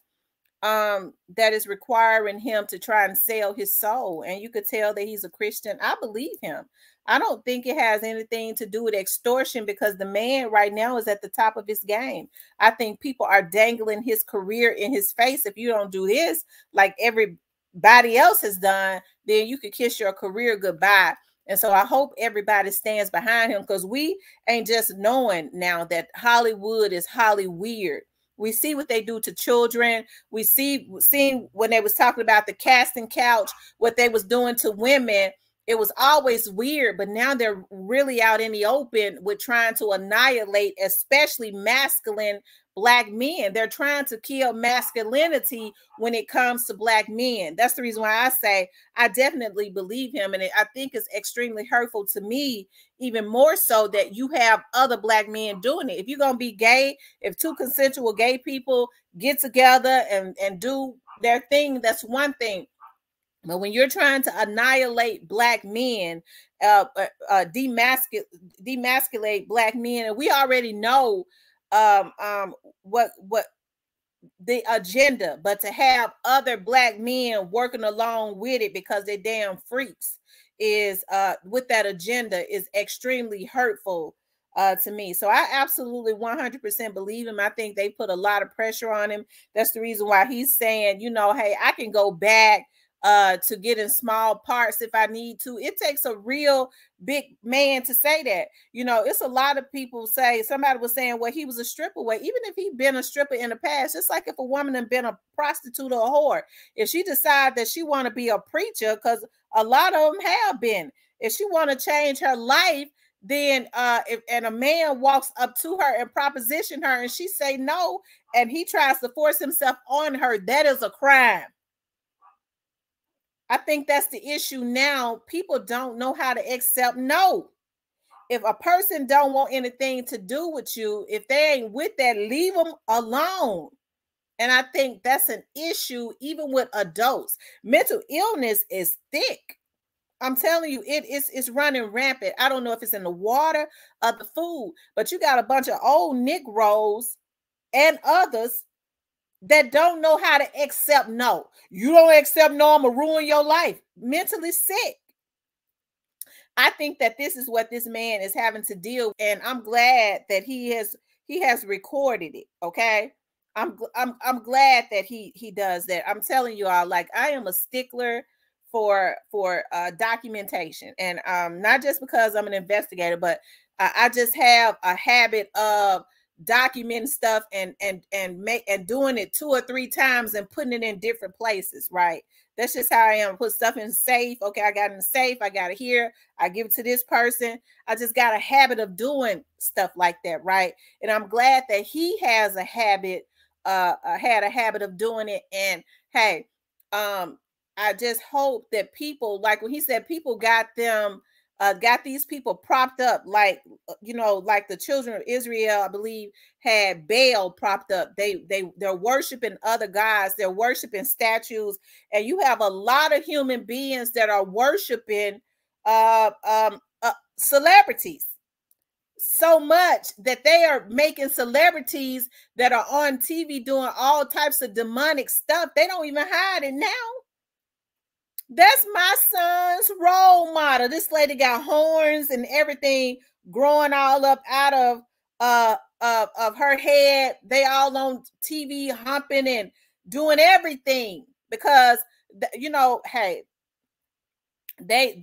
That is requiring him to try and sell his soul. And you could tell that he's a Christian. I believe him. I don't think it has anything to do with extortion, because the man right now is at the top of his game. I think people are dangling his career in his face. If you don't do this like everybody else has done, then you could kiss your career goodbye. And so I hope everybody stands behind him, because we ain't just knowing now that Hollywood is Hollyweird. We see what they do to children. We seen when they was talking about the casting couch, what they was doing to women. It was always weird, but now they're really out in the open with trying to annihilate, especially masculine Black men. They're trying to kill masculinity when it comes to Black men. That's the reason why I say I definitely believe him. And I think it's extremely hurtful to me, even more so, that you have other Black men doing it. If you're going to be gay, if two consensual gay people get together and do their thing, that's one thing. But when you're trying to annihilate black men, demasculate black men, and we already know what the agenda, but to have other black men working along with it because they're damn freaks is with that agenda is extremely hurtful to me. So I absolutely 100% believe him. I think they put a lot of pressure on him. That's the reason why he's saying, you know, hey, I can go back to get in small parts if I need to. It takes a real big man to say that. You know, it's a lot of people say, somebody was saying, well, he was a stripper. Well, even if he'd been a stripper in the past, just like if a woman had been a prostitute or a whore, if she decides that she want to be a preacher, because a lot of them have been, if she want to change her life, then if a man walks up to her and proposition her and she say no, and he tries to force himself on her, that is a crime. I think that's the issue now. People don't know how to accept no. If a person don't want anything to do with you, if they ain't with that, leave them alone. And I think that's an issue even with adults. Mental illness is thick. I'm telling you, it's running rampant. I don't know if it's in the water or the food, but you got a bunch of old Negroes and others that don't know how to accept no. You don't accept no, I'm gonna ruin your life. Mentally sick. I think that this is what this man is having to deal with, and I'm glad that he has recorded it. Okay, I'm glad that he does that. I'm telling you all, like, I am a stickler for documentation, and not just because I'm an investigator, but I just have a habit of documenting stuff and doing it 2 or 3 times and putting it in different places, right? That's just how I am. Put stuff in safe. Okay, I got it in safe. I got it here. I give it to this person. I just got a habit of doing stuff like that, right? And I'm glad that he has a habit, had a habit of doing it. And hey, I just hope that people, like when he said people got them, got these people propped up, like, you know, like the children of Israel, I believe, had Baal propped up. They're worshiping other gods. They're worshiping statues. And you have a lot of human beings that are worshiping celebrities so much that they are making celebrities that are on TV doing all types of demonic stuff. They don't even hide it now. That's my son's role model. This lady got horns and everything growing all up out of her head. They all on TV humping and doing everything because, you know, hey, they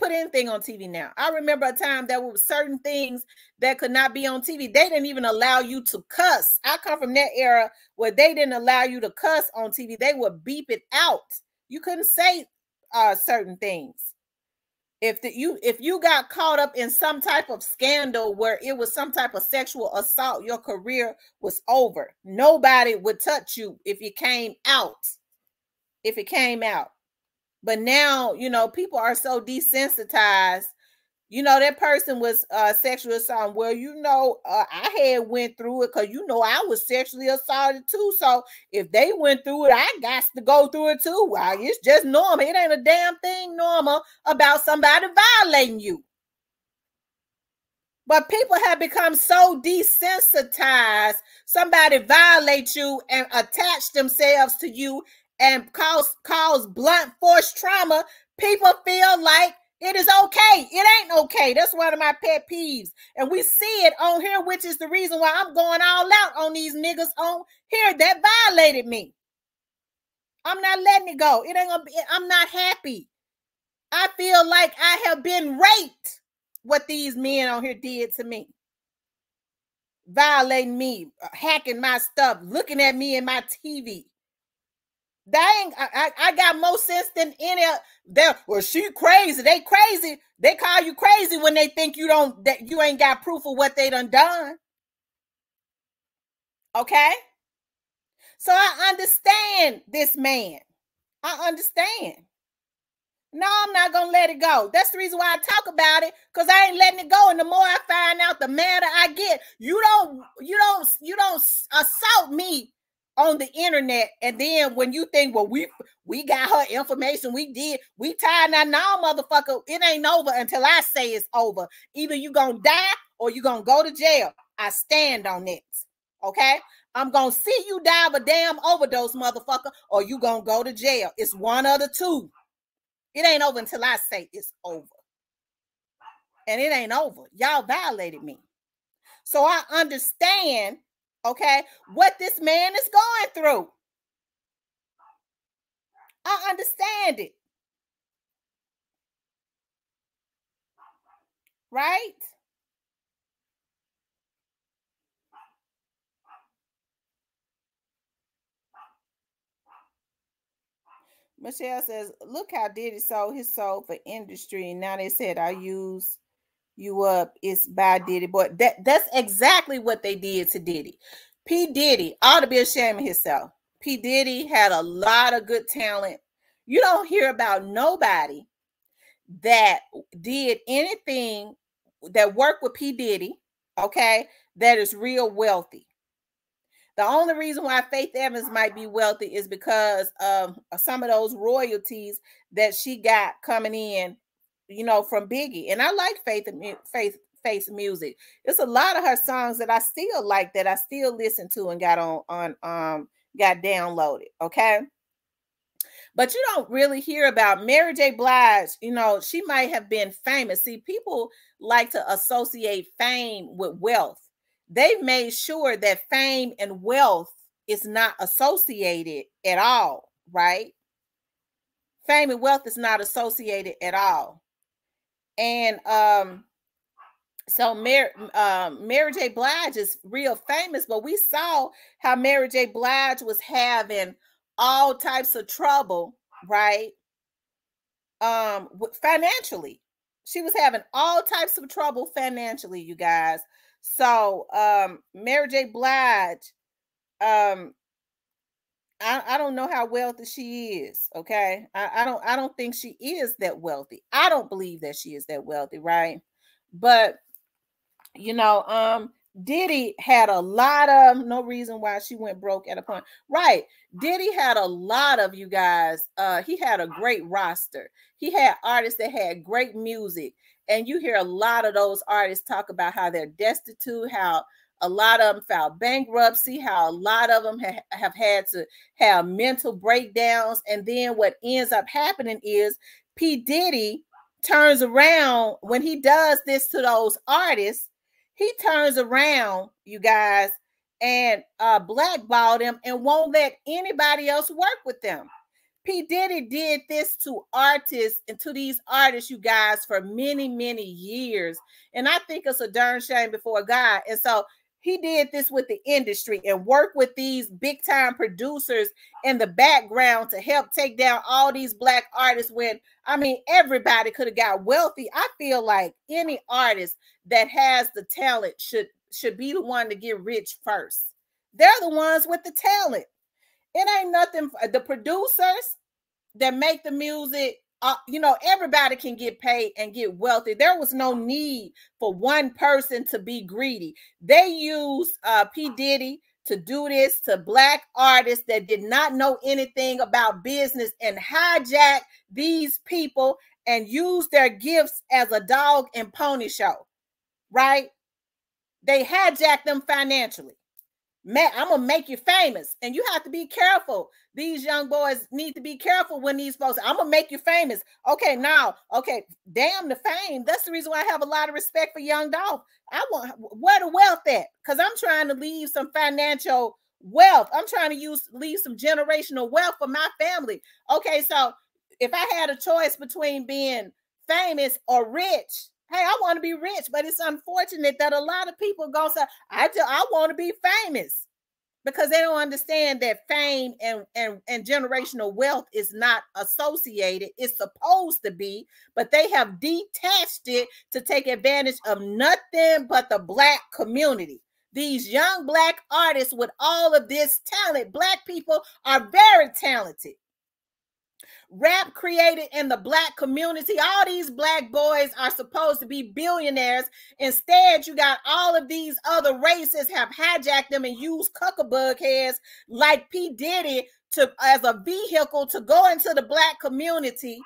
put anything on TV now. I remember a time there were certain things that could not be on TV. They didn't even allow you to cuss. I come from that era where they didn't allow you to cuss on TV. They would beep it out. You couldn't say certain things. If you got caught up in some type of scandal where it was some type of sexual assault, your career was over. Nobody would touch you if you came out. If it came out. But now, you know, people are so desensitized. You know, that person was sexually assaulted. Well, you know, I had went through it because, you know, I was sexually assaulted too. So if they went through it, I got to go through it too. Well, it's just normal. It ain't a damn thing normal about somebody violating you. But people have become so desensitized. Somebody violates you and attach themselves to you and cause blunt force trauma. People feel like it is okay. It ain't okay. That's one of my pet peeves. And we see it on here, which is the reason why I'm going all out on these niggas on here that violated me. I'm not letting it go. It ain't gonna be, I'm not happy. I feel like I have been raped, what these men on here did to me. Violating me, hacking my stuff, looking at me in my TV. Dang, I got more sense than any of them. Well, she crazy. They crazy. They call you crazy when they think that you ain't got proof of what they done. Okay? So I understand this man. I understand. No, I'm not gonna let it go. That's the reason why I talk about it, because I ain't letting it go. And the more I find out, the madder I get. You don't assault me on the internet, and then when you think, well, we got her information, we tied. Now, motherfucker, it ain't over until I say it's over. Either you gonna die or you gonna go to jail. I stand on it. Okay, I'm gonna see you die of a damn overdose, motherfucker, or you gonna go to jail. It's one of the two. It ain't over until I say it's over, and it ain't over. Y'all violated me, so I understand. Okay, what this man is going through. I understand it. Right? Michelle says, look how Diddy sold his soul for industry. Now they said, I use you up. It's by Diddy. But that's exactly what they did to Diddy. P. Diddy ought to be ashamed of himself. P. Diddy had a lot of good talent. You don't hear about nobody that did anything that worked with P. Diddy, okay, that is real wealthy. The only reason why Faith Evans might be wealthy is because of some of those royalties that she got coming in, you know, from Biggie. And I like Faith's music. It's a lot of her songs that I still like, that I still listen to and got got downloaded. Okay. But you don't really hear about Mary J. Blige. You know, she might have been famous. See, people like to associate fame with wealth. They've made sure that fame and wealth is not associated at all, right? Fame and wealth is not associated at all. And so Mary J. Blige is real famous, but we saw how Mary J. Blige was having all types of trouble, right? Financially. She was having all types of trouble financially, you guys. So Mary J. Blige, I don't know how wealthy she is. Okay, I don't think she is that wealthy. I don't believe that she is that wealthy, right? But you know, Diddy had a lot of, no reason why she went broke at a point, right? Diddy had a lot of, you guys, he had a great roster. He had artists that had great music, and you hear a lot of those artists talk about how they're destitute, how a lot of them filed bankruptcy, how a lot of them have had to have mental breakdowns. And then what ends up happening is P. Diddy turns around when he does this to those artists. He turns around, you guys, and blackball them and won't let anybody else work with them. P. Diddy did this to artists and to these artists, you guys, for many, many years. And I think it's a darn shame before God. And so he did this with the industry and worked with these big time producers in the background to help take down all these black artists when, I mean, everybody could have got wealthy. I feel like any artist that has the talent should be the one to get rich first. They're the ones with the talent. It ain't nothing. The producers that make the music, you know, everybody can get paid and get wealthy. There was no need for one person to be greedy. They used P. Diddy to do this to black artists that did not know anything about business and hijack these people and use their gifts as a dog and pony show, right? They hijacked them financially. Man, I'm gonna make you famous, and you have to be careful. These young boys need to be careful when these folks, I'm gonna make you famous. Okay, now, okay, damn the fame. That's the reason why I have a lot of respect for Young Dolph. I want, where the wealth at? Because I'm trying to leave some financial wealth. I'm trying to leave some generational wealth for my family. Okay, so if I had a choice between being famous or rich, hey, I want to be rich, but it's unfortunate that a lot of people go say, I want to be famous, because they don't understand that fame and generational wealth is not associated. It's supposed to be, but they have detached it to take advantage of nothing but the black community. These young black artists with all of this talent, black people are very talented. Rap created in the black community. All these black boys are supposed to be billionaires. Instead, you got all of these other races have hijacked them and used cuckabug heads like P. Diddy as a vehicle to go into the black community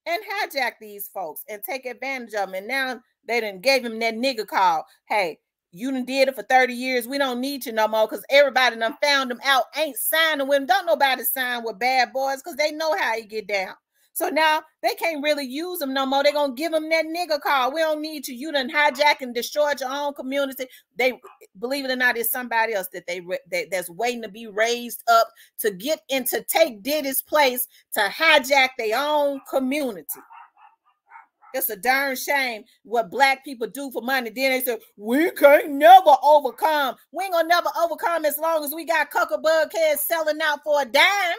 and hijack these folks and take advantage of them. And now they done gave him that nigga call. Hey, you done did it for 30 years. We don't need you no more because everybody done found him out. Ain't signing with him. Don't nobody sign with bad boys because they know how he get down. So now they can't really use him no more. They're going to give him that nigga call. We don't need you. You done hijacked and destroyed your own community. They, believe it or not, it's somebody else that's waiting to be raised up to get in to take Diddy's place to hijack their own community. It's a darn shame what black people do for money. Then they say, we can't never overcome. We ain't gonna never overcome as long as we got cuckabug heads selling out for a dime.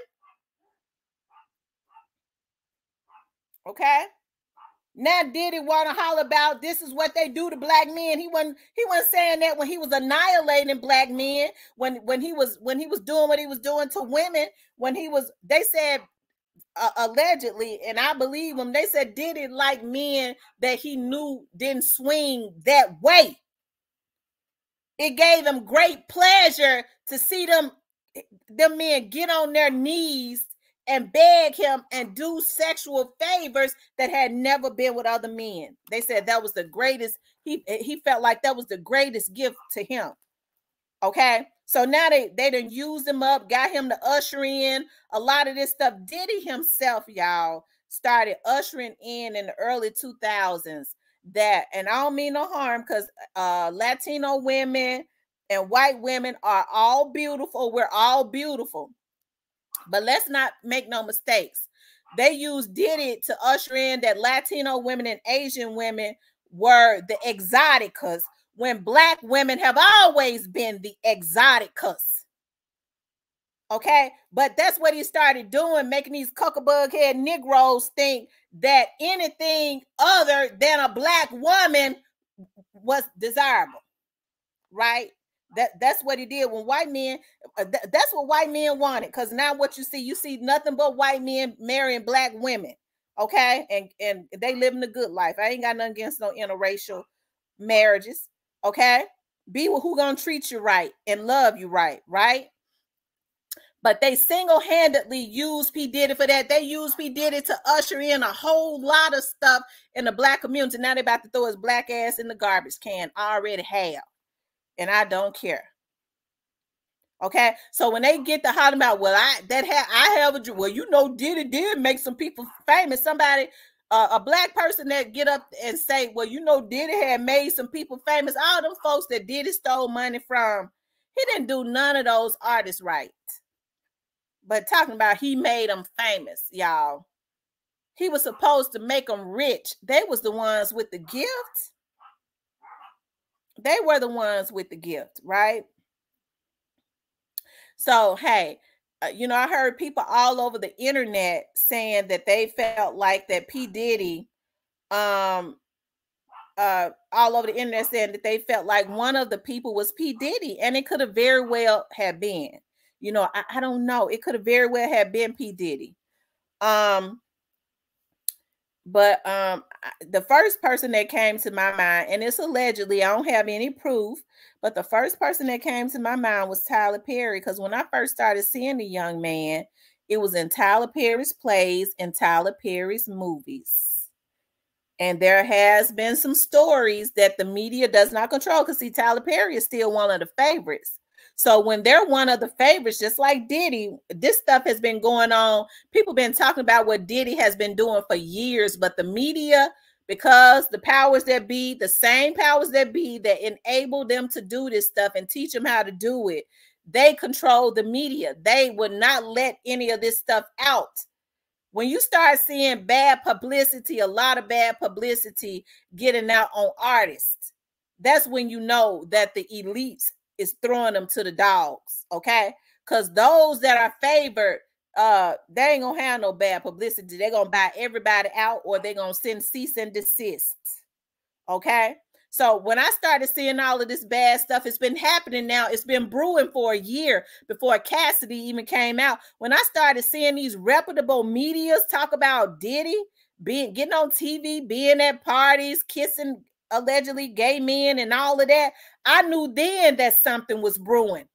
Okay? Now Diddy want to holler about this is what they do to black men. He wasn't saying that when he was annihilating black men, when he was doing what he was doing to women, they said allegedly, and I believe him, they said Diddy like men that he knew didn't swing that way. It gave him great pleasure to see them men get on their knees and beg him and do sexual favors that had never been with other men. They said that was the greatest, he felt like that was the greatest gift to him. Okay, so now they done used him up, got him to usher in a lot of this stuff. Diddy himself, y'all, started ushering in the early 2000s that, and I don't mean no harm because Latino women and white women are all beautiful. We're all beautiful. But let's not make no mistakes. They used Diddy to usher in that Latino women and Asian women were the exoticas, when black women have always been the exoticas. Okay, but that's what he started doing, making these cuckabug head Negroes think that anything other than a black woman was desirable, right? That's what he did when white men, that's what white men wanted, because now what you see nothing but white men marrying black women, okay? And they living a good life. I ain't got nothing against no interracial marriages. Okay, be with who gonna treat you right and love you right, right? But they single-handedly used P. Diddy for that. They used P. Diddy to usher in a whole lot of stuff in the black community. Now they're about to throw his black ass in the garbage can. I already have, and I don't care. Okay, so when they get to hollering about, well, well, you know, Diddy did make some people famous. Somebody, a black person that get up and say, well, you know, Diddy had made some people famous. All them folks that Diddy stole money from, he didn't do none of those artists right. But talking about he made them famous, y'all. He was supposed to make them rich. They was the ones with the gift. They were the ones with the gift, right? So, hey, you know, I heard people all over the internet saying that they felt like that P. Diddy, all over the internet saying that they felt like one of the people was P. Diddy, and it could have very well have been. You know, I don't know. It could have very well have been P. Diddy. But the first person that came to my mind, and it's allegedly, I don't have any proof, but the first person that came to my mind was Tyler Perry, because when I first started seeing the young man, it was in Tyler Perry's plays and Tyler Perry's movies. And there has been some stories that the media does not control, because see, Tyler Perry is still one of the favorites. So when they're one of the favorites, just like Diddy, this stuff has been going on. People been talking about what Diddy has been doing for years, but the media, because the powers that be, the same powers that be that enable them to do this stuff and teach them how to do it, they control the media. They would not let any of this stuff out. When you start seeing bad publicity, a lot of bad publicity getting out on artists, that's when you know that the elites is throwing them to the dogs, okay? Because those that are favored, they ain't gonna have no bad publicity. They're gonna buy everybody out, or they're gonna send cease and desist, okay? So when I started seeing all of this bad stuff, it's been happening now. It's been brewing for a year before Cassidy even came out. When I started seeing these reputable medias talk about Diddy getting on TV, being at parties, kissing allegedly gay men and all of that, I knew then that something was brewing.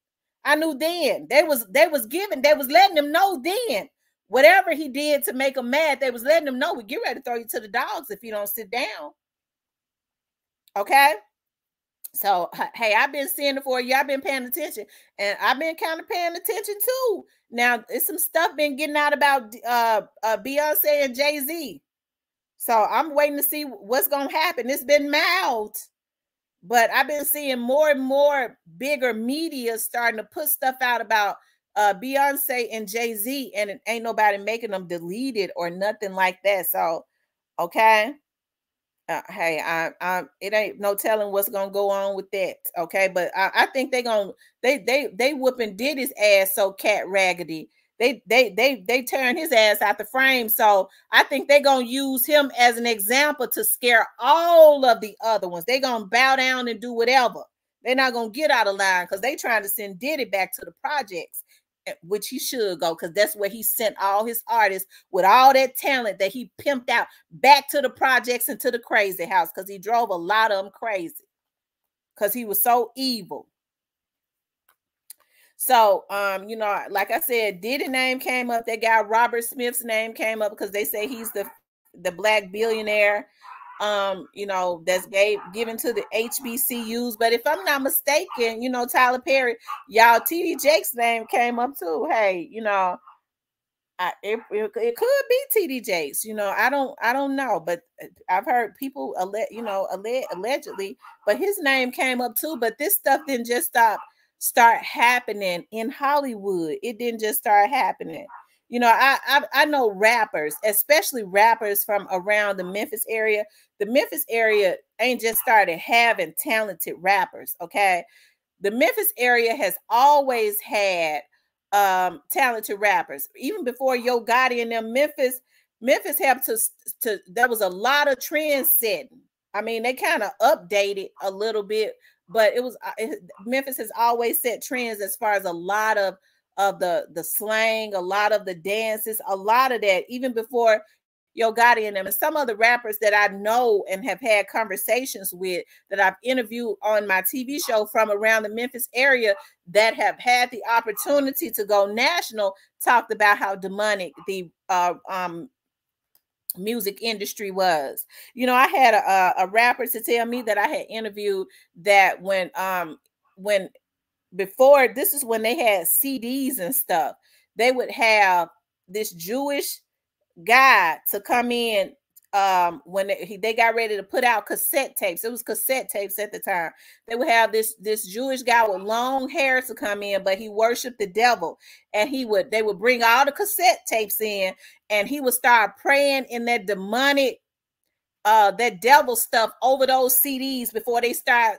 I knew then. They was letting them know then. Whatever he did to make them mad, they was letting them know, we get ready to throw you to the dogs if you don't sit down. Okay? So, hey, I've been seeing it for a year. I've been paying attention. And I've been kind of paying attention too. Now, it's some stuff been getting out about Beyonce and Jay-Z. So, I'm waiting to see what's going to happen. It's been mild. But I've been seeing more and more bigger media starting to put stuff out about Beyonce and Jay-Z, and it ain't nobody making them delete it or nothing like that. So, okay. Hey, it ain't no telling what's gonna go on with that. Okay, but I think they whooping Diddy's ass so cat raggedy. They turn his ass out the frame. So I think they're gonna use him as an example to scare all of the other ones. They're gonna bow down and do whatever. They're not gonna get out of line because they trying to send Diddy back to the projects, which he should go, because that's where he sent all his artists with all that talent that he pimped out back to the projects and to the crazy house, because he drove a lot of them crazy because he was so evil. So, you know, like I said, Diddy name came up. That guy Robert Smith's name came up because they say he's the black billionaire, you know, that's given to the HBCUs. But if I'm not mistaken, you know, Tyler Perry, y'all, TD Jakes' name came up too. Hey, you know, it could be TD Jakes. You know, I don't know, but I've heard people, allegedly, but his name came up too. But this stuff didn't just start happening in Hollywood. It didn't just start happening. You know, I know rappers, especially rappers from around the Memphis area. The Memphis area ain't just started having talented rappers, okay? The Memphis area has always had talented rappers. Even before Yo Gotti and them, Memphis helped to there was a lot of trend setting. I mean, they kind of updated a little bit, but Memphis has always set trends as far as a lot of the slang, a lot of the dances, a lot of that, even before Yo Gotti and them, and some other rappers that I know and have had conversations with that I've interviewed on my TV show from around the Memphis area that have had the opportunity to go national, talked about how demonic the music industry was. You know, I had a rapper to tell me that I had interviewed that when before, this is when they had CDs and stuff, they would have this Jewish guy to come in when they got ready to put out cassette tapes. It was cassette tapes at the time. They would have this Jewish guy with long hair to come in, but he worshiped the devil, and they would bring all the cassette tapes in, and he would start praying in that demonic that devil stuff over those CDs before they start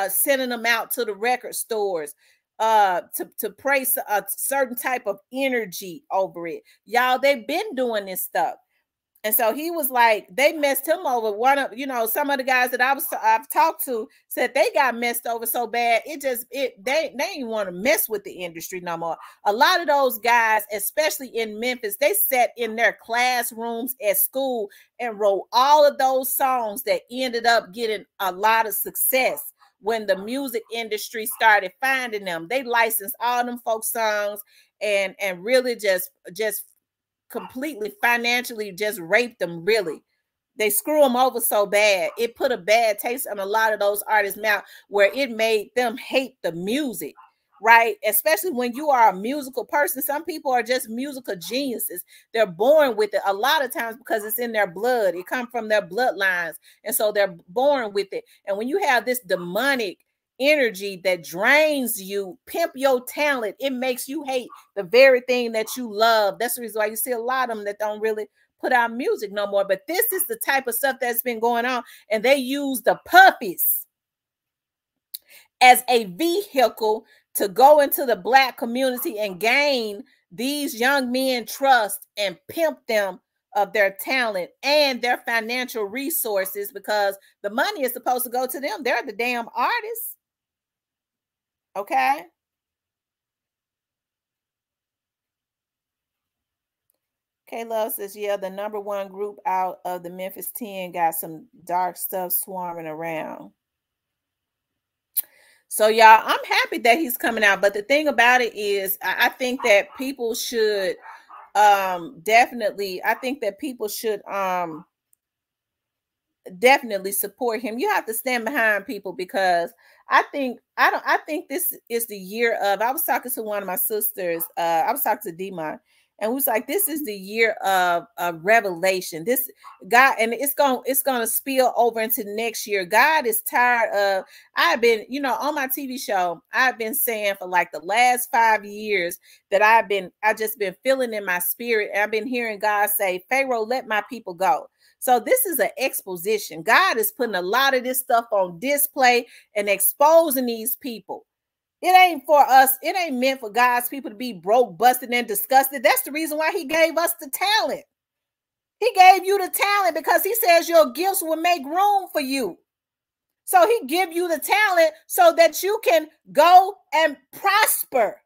sending them out to the record stores to pray a certain type of energy over it. Y'all, they've been doing this stuff. And so he was like, they messed him over. One of, you know, some of the guys that I've talked to said they got messed over so bad, they didn't want to mess with the industry no more. A lot of those guys, especially in Memphis, they sat in their classrooms at school and wrote all of those songs that ended up getting a lot of success. When the music industry started finding them, they licensed all them folk songs and really just completely financially just raped them. Really, they screw them over so bad. It put a bad taste on a lot of those artists' mouth, where it made them hate the music, right? Especially when you are a musical person. Some people are just musical geniuses. They're born with it a lot of times because it's in their blood. It comes from their bloodlines, and so they're born with it. And when you have this demonic energy that drains you, pimp your talent, it makes you hate the very thing that you love. That's the reason why you see a lot of them that don't really put out music no more. But this is the type of stuff that's been going on, and they use the puppies as a vehicle to go into the Black community and gain these young men trust and pimp them of their talent and their financial resources, because the money is supposed to go to them. They're the damn artists. Okay. K-Love says, yeah, the #1 group out of the Memphis 10 got some dark stuff swarming around. So, y'all, I'm happy that he's coming out. But the thing about it is, I think that people should definitely definitely support him. You have to stand behind people, because I think this is the year of, I was talking to one of my sisters, I was talking to D-Mon, and we was like, this is the year of revelation. This God, and it's gonna spill over into next year. God is tired of, I've been, on my TV show, I've been saying for like the last 5 years that I just been feeling in my spirit, and I've been hearing God say, Pharaoh, let my people go. So this is an exposition. God is putting a lot of this stuff on display and exposing these people. It ain't for us. It ain't meant for God's people to be broke, busted, and disgusted. That's the reason why he gave us the talent. He gave you the talent because he says your gifts will make room for you. So he give you the talent so that you can go and prosper.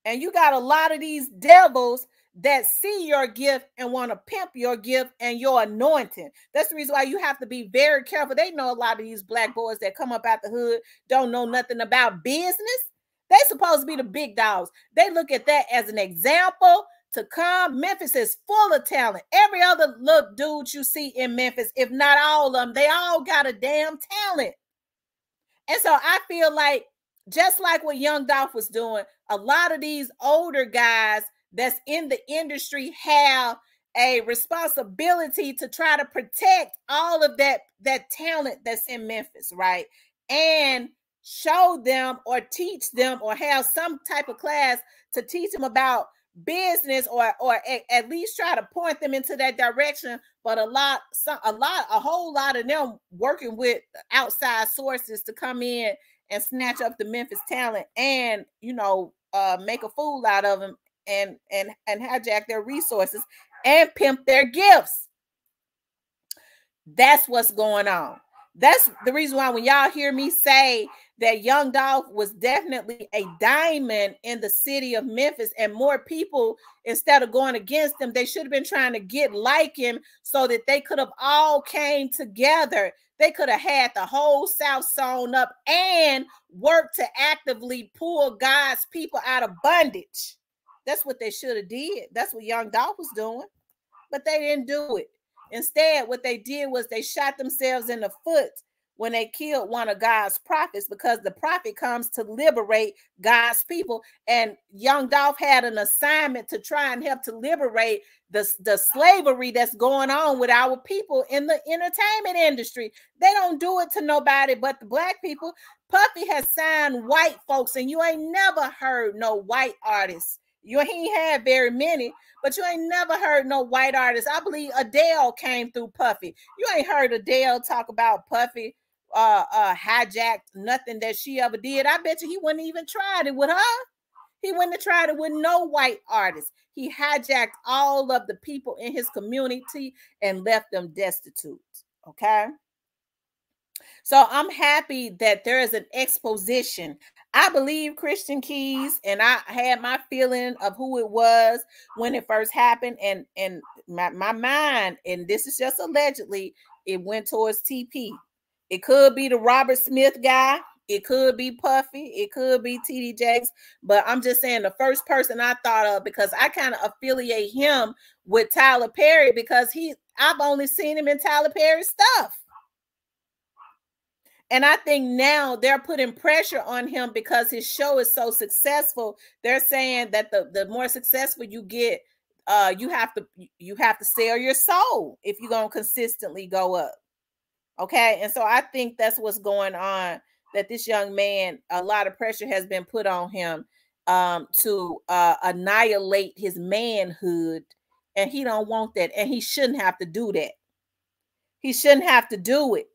And you got a lot of these devils that see your gift and want to pimp your gift and your anointing. That's the reason why you have to be very careful. They know a lot of these black boys that come up out the hood don't know nothing about business. They supposed to be the big dogs. They look at that as an example to come. Memphis is full of talent. Every other little dude you see in Memphis, if not all of them, they all got a damn talent. And so I feel like, just like what Young Dolph was doing, a lot of these older guys that's in the industry have a responsibility to try to protect all of that talent that's in Memphis, right? And show them or teach them or have some type of class to teach them about business, or at least try to point them into that direction. But a whole lot of them working with outside sources to come in and snatch up the Memphis talent and make a fool out of them and hijack their resources and pimp their gifts. That's what's going on. That's the reason why when y'all hear me say that Young Dolph was definitely a diamond in the city of Memphis, and more people, instead of going against him, they should have been trying to get like him so that they could have all came together. They could have had the whole South sewn up and worked to actively pull God's people out of bondage. That's what they should have did. That's what Young Dolph was doing, but they didn't do it. Instead, what they did was they shot themselves in the foot when they killed one of God's prophets, because the prophet comes to liberate God's people. And Young Dolph had an assignment to try and help to liberate the slavery that's going on with our people in the entertainment industry. They don't do it to nobody but the black people. Puffy has signed white folks, and you ain't never heard no white artists. He ain't had very many, but you ain't never heard no white artists. I believe Adele came through Puffy. You ain't heard Adele talk about Puffy hijacked nothing that she ever did. I bet you he wouldn't even tried it with her. He wouldn't have tried it with no white artists. He hijacked all of the people in his community and left them destitute. Okay. So I'm happy that there is an exposition. I believe Christian Keys, and I had my feeling of who it was when it first happened, and my mind, and this is just allegedly, it went towards TP. It could be the Robert Smith guy. It could be Puffy. It could be TD Jakes. But I'm just saying the first person I thought of, because I kind of affiliate him with Tyler Perry, because I've only seen him in Tyler Perry stuff. And I think now they're putting pressure on him because his show is so successful. They're saying that the more successful you get, you have to sell your soul if you're going to consistently go up. Okay. And so I think that's what's going on, that this young man, a lot of pressure has been put on him to annihilate his manhood. And he don't want that. And he shouldn't have to do that. He shouldn't have to do it.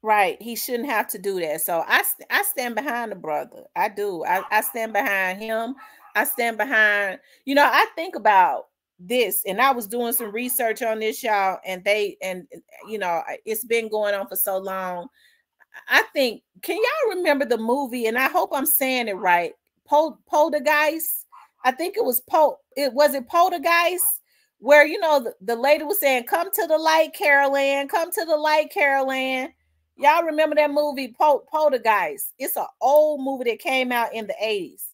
Right. He shouldn't have to do that. So I stand behind the brother. I do. I stand behind him. I stand behind, I think about this, and I was doing some research on this, y'all, and it's been going on for so long. I think, can y'all remember the movie? And I hope I'm saying it right. Poltergeist. I think it was Poltergeist, where the lady was saying, "Come to the light, Carol Ann. Come to the light, Carol Ann." Y'all remember that movie, Poltergeist? It's an old movie that came out in the 80s.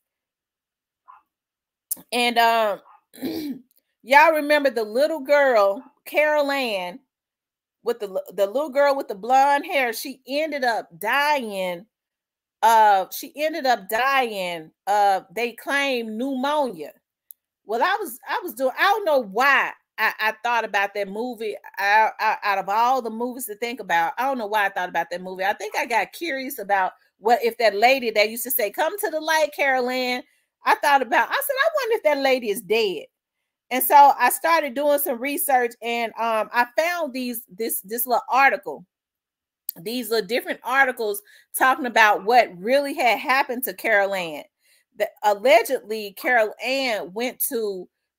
And y'all remember the little girl, Carol Ann, with the little girl with the blonde hair? She ended up dying. They claimed pneumonia. Well, I was doing, I don't know why I thought about that movie. Out of all the movies to think about, I don't know why I thought about that movie. I think I got curious about what if that lady that used to say, "Come to the light, Carol Ann." I said, I wonder if that lady is dead. And so I started doing some research, and I found this little article. These are different articles talking about what really had happened to Carol Ann. That allegedly Carol Ann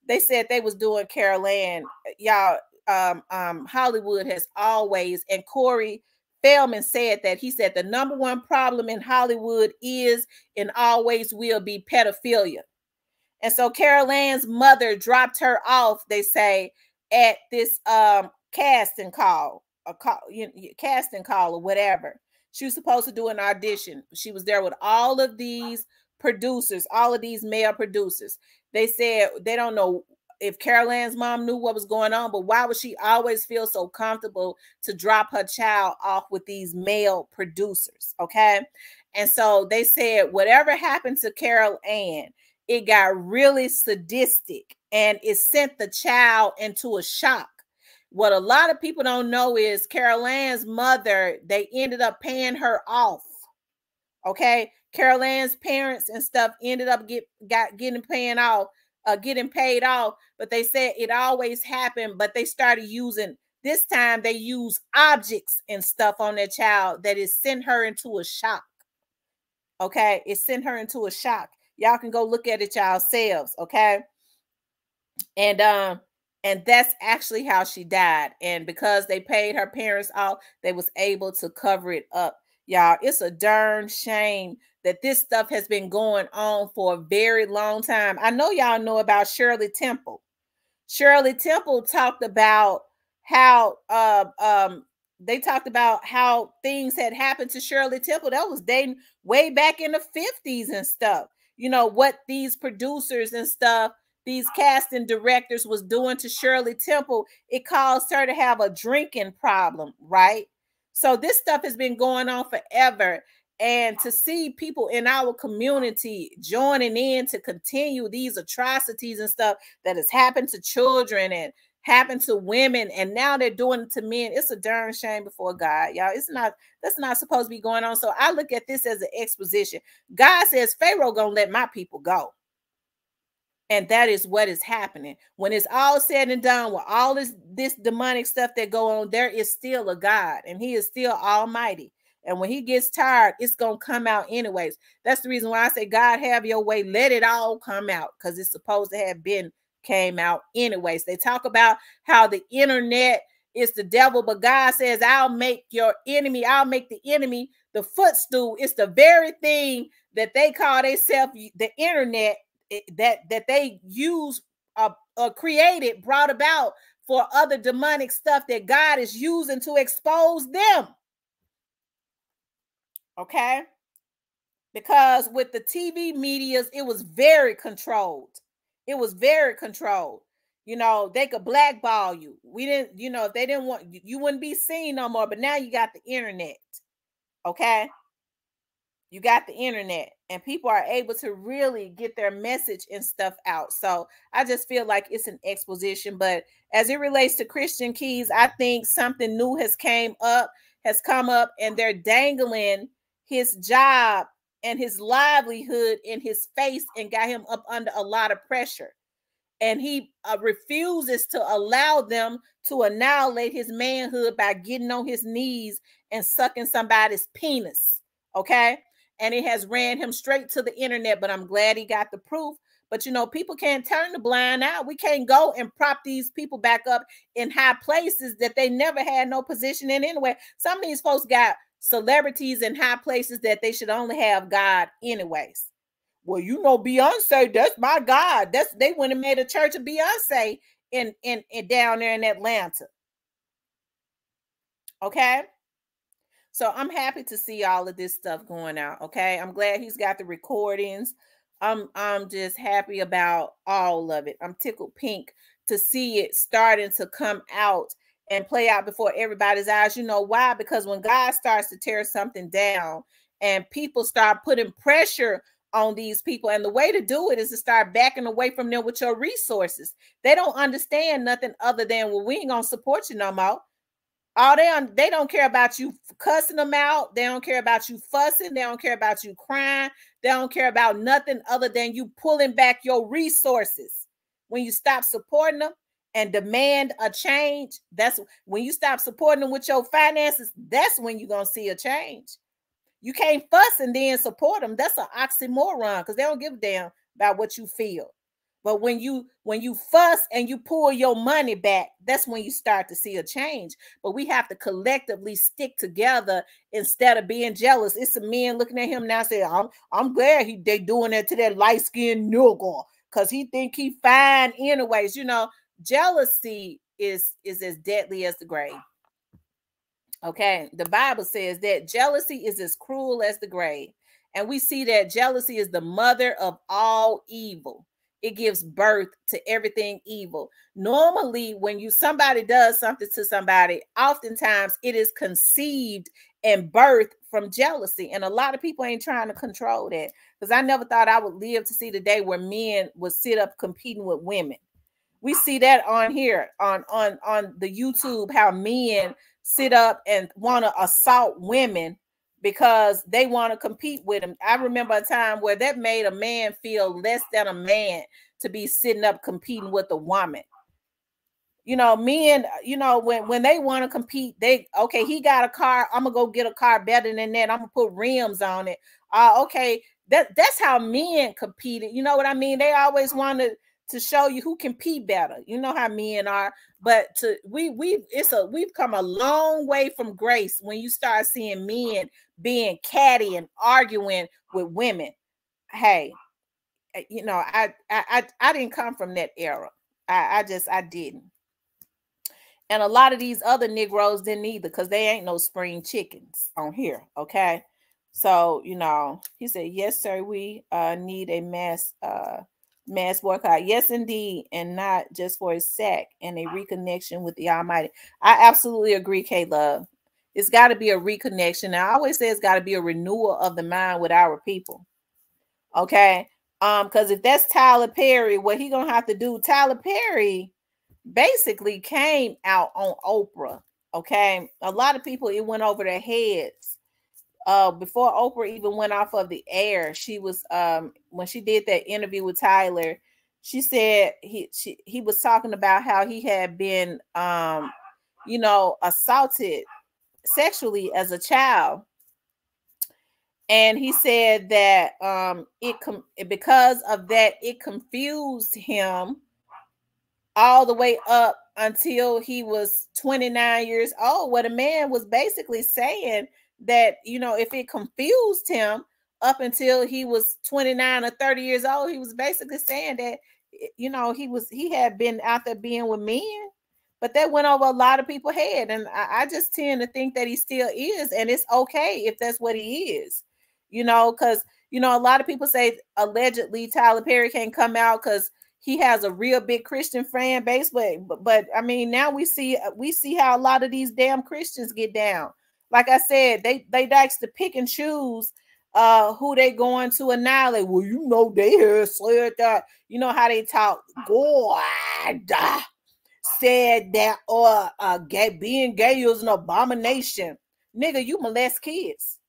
they said they was doing Carol Ann. Y'all, Hollywood has always, and Corey Feldman said that, he said the number one problem in Hollywood is and always will be pedophilia. And so Carol Ann's mother dropped her off, they say, at this casting call or whatever. She was supposed to do an audition. She was there with all of these producers, all of these male producers. They said they don't know if Carol Ann's mom knew what was going on, but why would she always feel so comfortable to drop her child off with these male producers? Okay. And so they said whatever happened to Carol Ann, it got really sadistic and it sent the child into a shock. What a lot of people don't know is Carol Ann's mother, they ended up paying her off. Okay. Carol Ann's parents and stuff ended up getting paid off, but they said it always happened, but they started using, this time they use objects and stuff on their child that is sent her into a shock. Okay. It sent her into a shock. Y'all can go look at it yourselves. Okay. And that's actually how she died. And because they paid her parents off, they was able to cover it up. Y'all, it's a darn shame that this stuff has been going on for a very long time. I know y'all know about Shirley Temple. Shirley Temple talked about how they talked about how things had happened to Shirley Temple. That was dating way back in the 50s and stuff. What these producers and stuff, these casting directors was doing to Shirley Temple, it caused her to have a drinking problem, right? So this stuff has been going on forever. And to see people in our community joining in to continue these atrocities and stuff that has happened to children and happened to women, and now they're doing it to men, it's a darn shame before God, y'all. That's not supposed to be going on. So I look at this as an exposition. God says Pharaoh gonna let my people go. And that is what is happening. When it's all said and done, with all this demonic stuff that go on, there is still a God, and he is still almighty. And when he gets tired, it's going to come out anyways. That's the reason why I say, God, have your way. Let it all come out, because it's supposed to have came out anyways. They talk about how the internet is the devil, but God says, I'll make the enemy the footstool. It's the very thing that they call themselves the internet, that they use, created, brought about for other demonic stuff that God is using to expose them. Okay? Because with the TV medias, it was very controlled. It was very controlled. They could blackball you. We didn't, if they didn't want you, wouldn't be seen no more. But now you got the internet. Okay? You got the internet, and people are able to really get their message and stuff out. So I just feel like it's an exposition. But as it relates to Christian Keys, I think something new has come up, and they're dangling his job and his livelihood in his face and got him up under a lot of pressure. and he refuses to allow them to annihilate his manhood by getting on his knees and sucking somebody's penis. Okay. And it has ran him straight to the internet, but I'm glad he got the proof. But, you know, people can't turn the blind eye. We can't go and prop these people back up in high places that they never had no position in anyway. Some of these folks got celebrities in high places that they should only have God anyways. Well, you know, Beyonce, that's my God. They went and made a church of Beyonce in down there in Atlanta. Okay. So I'm happy to see all of this stuff going out. Okay. I'm glad he's got the recordings. I'm just happy about all of it. I'm tickled pink to see it starting to come out and play out before everybody's eyes. You know why? Because when God starts to tear something down and people start putting pressure on these people, and the way to do it is to start backing away from them with your resources. They don't understand nothing other than, well, we ain't gonna support you no more. They don't care about you cussing them out. They don't care about you fussing. They don't care about you crying. They don't care about nothing other than you pulling back your resources. When you stop supporting them and demand a change, that's when you stop supporting them with your finances. That's when you're going to see a change. You can't fuss and then support them. That's an oxymoron, because they don't give a damn about what you feel. But when you fuss and you pull your money back, that's when you start to see a change. But we have to collectively stick together instead of being jealous. It's some men looking at him now saying, I'm glad they doing that to that light-skinned nigga because he think he fine anyways. You know, jealousy is as deadly as the grave. Okay, the Bible says that jealousy is as cruel as the grave. And we see that jealousy is the mother of all evil. It gives birth to everything evil. Normally, when somebody does something to somebody, oftentimes it is conceived and birthed from jealousy. And a lot of people ain't trying to control that, because I never thought I would live to see the day where men would sit up competing with women. We see that on here on the YouTube, how men sit up and want to assault women because they want to compete with them. I remember a time where that made a man feel less than a man to be sitting up competing with a woman. You know, men, you know, when they want to compete, okay, he got a car, I'm gonna go get a car better than that. I'm gonna put rims on it. Okay, that's how men competed. You know what I mean? They always wanted to show you who can pee better. You know how men are. But we've come a long way from grace when you start seeing men being catty and arguing with women. Hey, you know, I didn't come from that era. I didn't. And a lot of these other Negroes didn't either, because they ain't no spring chickens on here. Okay. So, you know, he said, yes, sir, we need a mass boycott. Yes, indeed. And not just for a sack and a reconnection with the Almighty. I absolutely agree, K-Love. It's got to be a reconnection. I always say it's got to be a renewal of the mind with our people. Okay. Because if that's Tyler Perry, what he gonna have to do, Tyler Perry basically came out on Oprah. Okay. A lot of people, it went over their heads. Before Oprah even went off of the air, she was when she did that interview with Tyler, she said he was talking about how he had been you know, assaulted sexually as a child. And he said that because of that, it confused him all the way up until he was 29 years old. What a man was basically saying that, you know, if it confused him up until he was 29 or 30 years old, he was basically saying that, you know, he had been out there being with men, but that went over a lot of people's head. And I just tend to think that he still is. And it's okay if that's what he is, you know, because, you know, a lot of people say allegedly Tyler Perry can't come out because he has a real big Christian fan base. But I mean, now we see how a lot of these damn Christians get down. Like I said, they likes to pick and choose who they going to annihilate. Well, you know, they heard said that, you know how they talk. God said that, or being gay is an abomination. Nigga, you molest kids.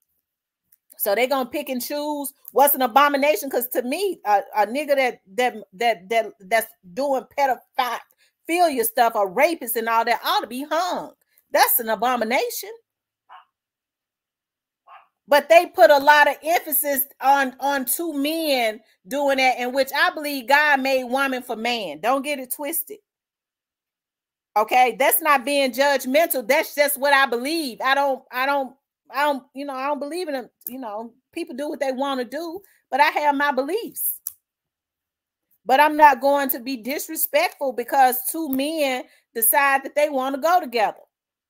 So they're gonna pick and choose what's an abomination. Because to me, a nigga that's doing pedophilia stuff, or rapists and all that, ought to be hung. That's an abomination. But they put a lot of emphasis on two men doing that, in which I believe God made woman for man. Don't get it twisted. Okay, that's not being judgmental. That's just what I believe. I don't, you know, I don't believe in them. You know, people do what they want to do, but I have my beliefs. But I'm not going to be disrespectful because two men decide that they want to go together.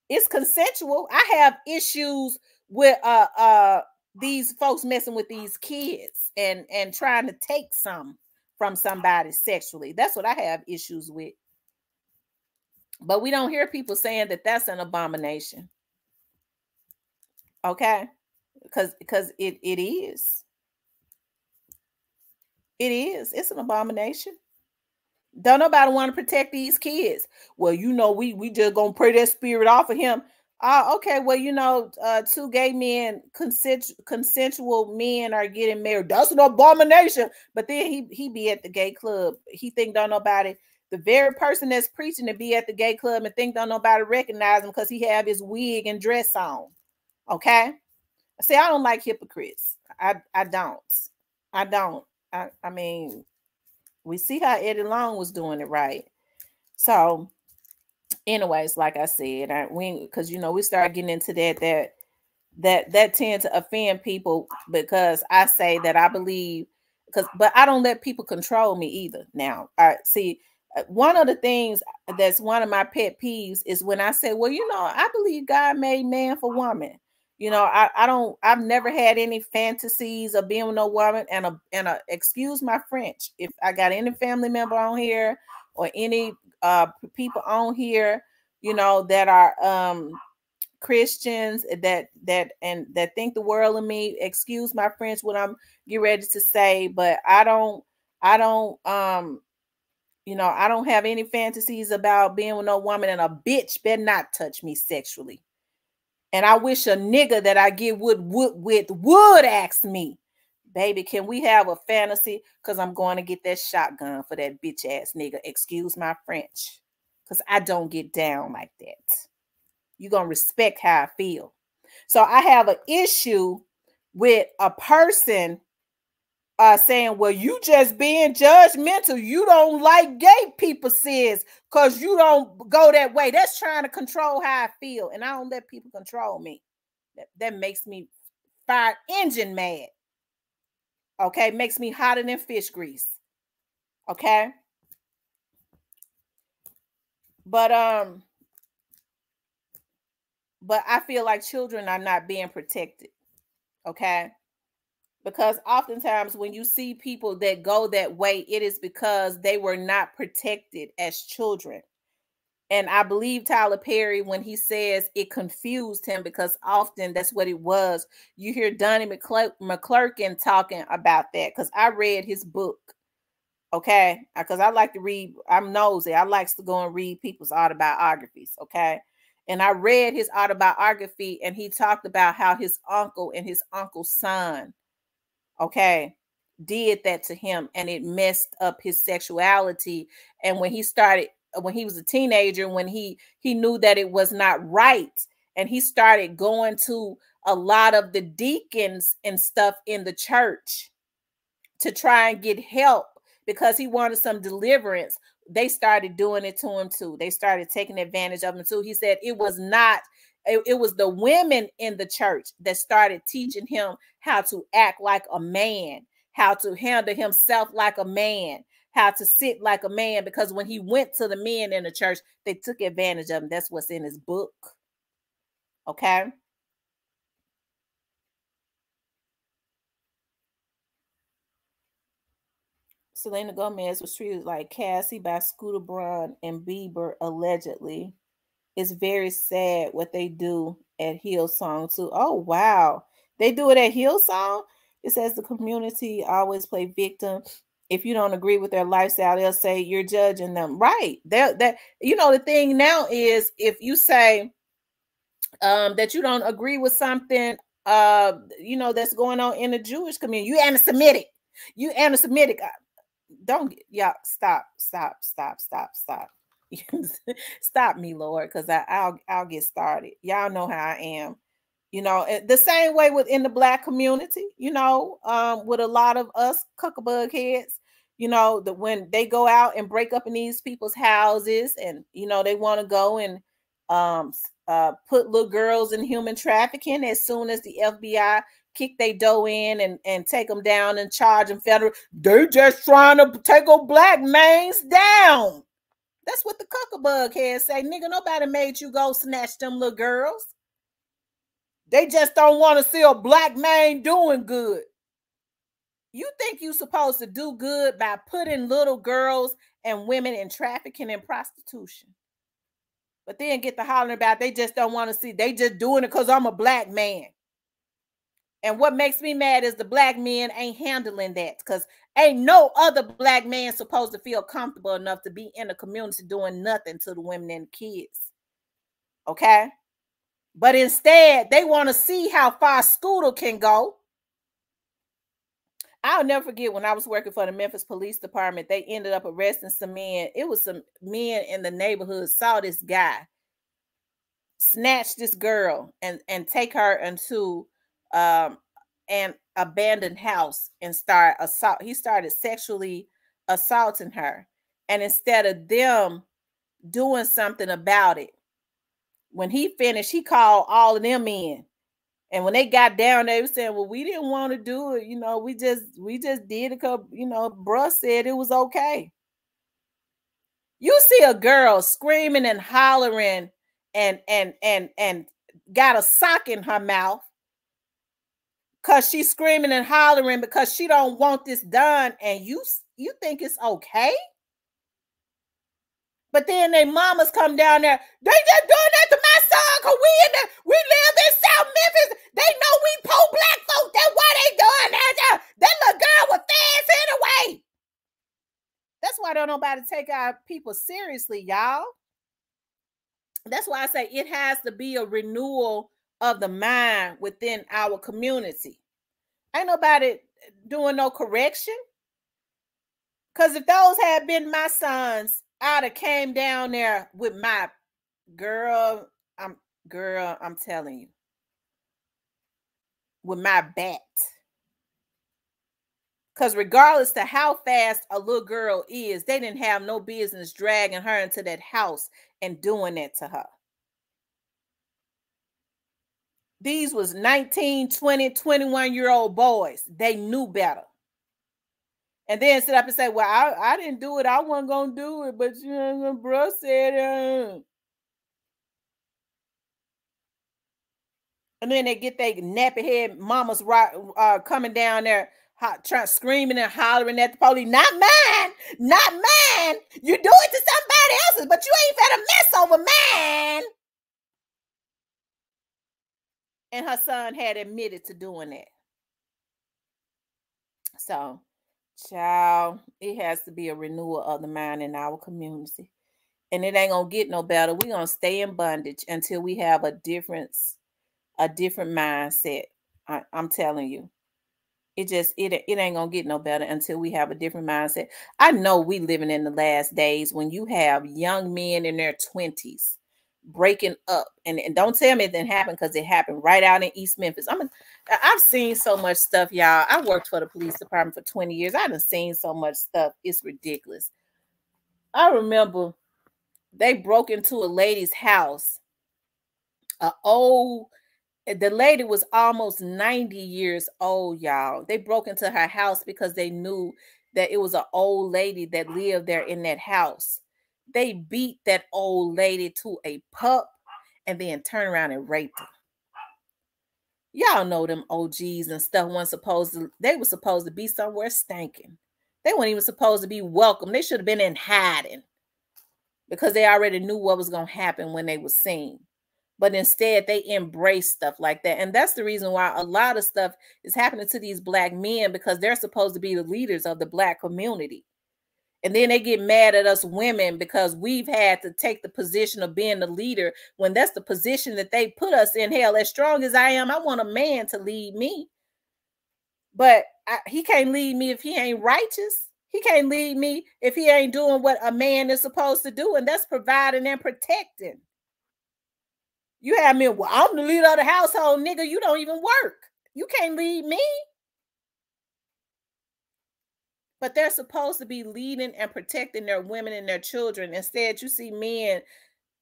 It's consensual. I have issues with these folks messing with these kids and trying to take some from somebody sexually. That's what I have issues with. But we don't hear people saying that that's an abomination. Okay? Because it is. It is. It's an abomination. Don't nobody want to protect these kids. Well, you know, we just gonna pray that spirit off of him. Okay, well, you know, two gay men, consensual men are getting married. That's an abomination. But then he be at the gay club. He think don't nobody. The very person that's preaching to be at the gay club and think don't nobody recognize him because he have his wig and dress on. Okay? See, I don't like hypocrites. I don't. I mean, we see how Eddie Long was doing it right. So, anyways, like I said, because you know we start getting into that tend to offend people because I say that I believe but I don't let people control me either. Now, I see. One of the things that's one of my pet peeves is when I say, well, you know, I believe God made man for woman. You know, I've never had any fantasies of being with no woman. And excuse my French, if I got any family member on here or any people on here, you know, that are Christians that think the world of me, excuse my French, what I'm getting ready to say, but I don't you know, I don't have any fantasies about being with no woman, and a bitch better not touch me sexually. And I wish a nigga that I get with would ask me, baby, can we have a fantasy? Because I'm going to get that shotgun for that bitch ass nigga. Excuse my French. Because I don't get down like that. You're going to respect how I feel. So I have an issue with a person saying, well, you just being judgmental. You don't like gay people, sis, because you don't go that way. That's trying to control how I feel. And I don't let people control me. That makes me fire engine mad. Okay, makes me hotter than fish grease. Okay. But I feel like children are not being protected. Okay. Because oftentimes when you see people that go that way, it is because they were not protected as children. And I believe Tyler Perry when he says it confused him, because often that's what it was. You hear Donnie McClurkin talking about that, because I read his book. Okay. Because I like to read. I'm nosy. I like to go and read people's autobiographies. Okay. And I read his autobiography, and he talked about how his uncle and his uncle's son, okay, did that to him, and it messed up his sexuality. And when he was a teenager, when he knew that it was not right, and he started going to a lot of the deacons and stuff in the church to try and get help because he wanted some deliverance, they started doing it to him too. They started taking advantage of him too. He said it was the women in the church that started teaching him how to act like a man, how to handle himself like a man, how to sit like a man, because when he went to the men in the church, they took advantage of him. That's what's in his book. Okay. Selena Gomez was treated like Cassie by Scooter Braun and Bieber, allegedly. It's very sad what they do at Hillsong too. Oh, wow. They do it at Hillsong? It says the community always play victim. If you don't agree with their lifestyle, they'll say you're judging them. Right. That you know, the thing now is if you say that you don't agree with something you know, that's going on in the Jewish community. You anti-Semitic. You anti-Semitic. Don't, y'all, stop. Stop me, Lord, because I'll get started. Y'all know how I am. You know, the same way within the Black community, you know, with a lot of us cuckabug heads, you know, that when they go out and break up in these people's houses and, you know, they want to go and put little girls in human trafficking as soon as the FBI kick their dough in and take them down and charge them federal. They just trying to take old Black mains down. That's what the cuckabug heads say. Nigga, nobody made you go snatch them little girls. They just don't want to see a Black man doing good. You think you're supposed to do good by putting little girls and women in trafficking and prostitution. But then get the hollering about they just don't want to see. They just doing it because I'm a Black man. And what makes me mad is the Black men ain't handling that, because ain't no other Black man supposed to feel comfortable enough to be in the community doing nothing to the women and the kids. Okay? But instead, they want to see how far Scooter can go. I'll never forget when I was working for the Memphis Police Department, they ended up arresting some men. It was some men in the neighborhood saw this guy snatch this girl and take her into an abandoned house and start assault. He started sexually assaulting her. And instead of them doing something about it, when he finished, he called all of them in. And when they got down, they were saying, well, we didn't want to do it. You know, we just did it because, you know, bruh said it was okay. You see a girl screaming and hollering and got a sock in her mouth because she's screaming and hollering because she don't want this done. And you think it's okay? But then they mamas come down there. They just doing that to my son because we live in South Memphis. They know we poor Black folks. That's why they doing that. That little girl was fast anyway. That's why don't nobody take our people seriously, y'all. That's why I say it has to be a renewal of the mind within our community. Ain't nobody doing no correction. Because if those had been my sons, I'd have came down there with my girl, I'm telling you, with my bat. Because regardless to how fast a little girl is, they didn't have no business dragging her into that house and doing that to her. These was 19, 20, 21-year-old boys. They knew better. And then sit up and say, well, I didn't do it. I wasn't going to do it. But, you know, bro said, And then they get their nappy head mamas coming down there, screaming and hollering at the police. Not mine. Not mine. You do it to somebody else's, but you ain't finna mess over mine. And her son had admitted to doing that. So, child, it has to be a renewal of the mind in our community. And it ain't going to get no better. We're going to stay in bondage until we have a different mindset. I'm telling you. It ain't going to get no better until we have a different mindset. I know we living in the last days when you have young men in their 20s breaking up. And don't tell me it didn't happen, because it happened right out in East Memphis. I've seen so much stuff, y'all. I worked for the police department for 20 years. I done seen so much stuff. It's ridiculous. I remember they broke into a lady's house. The lady was almost 90 years old, y'all. They broke into her house because they knew that it was an old lady that lived there in that house. They beat that old lady to a pulp and then turned around and raped her. Y'all know them OGs and stuff they were supposed to be somewhere stinking. They weren't even supposed to be welcome. They should have been in hiding because they already knew what was going to happen when they were seen. But instead, they embrace stuff like that. And that's the reason why a lot of stuff is happening to these Black men, because they're supposed to be the leaders of the Black community. And then they get mad at us women because we've had to take the position of being the leader when that's the position that they put us in. Hell, as strong as I am, I want a man to lead me. But he can't lead me if he ain't righteous. He can't lead me if he ain't doing what a man is supposed to do, and that's providing and protecting. You have me, well, I'm the leader of the household, nigga. You don't even work. You can't lead me. But they're supposed to be leading and protecting their women and their children. Instead, you see men,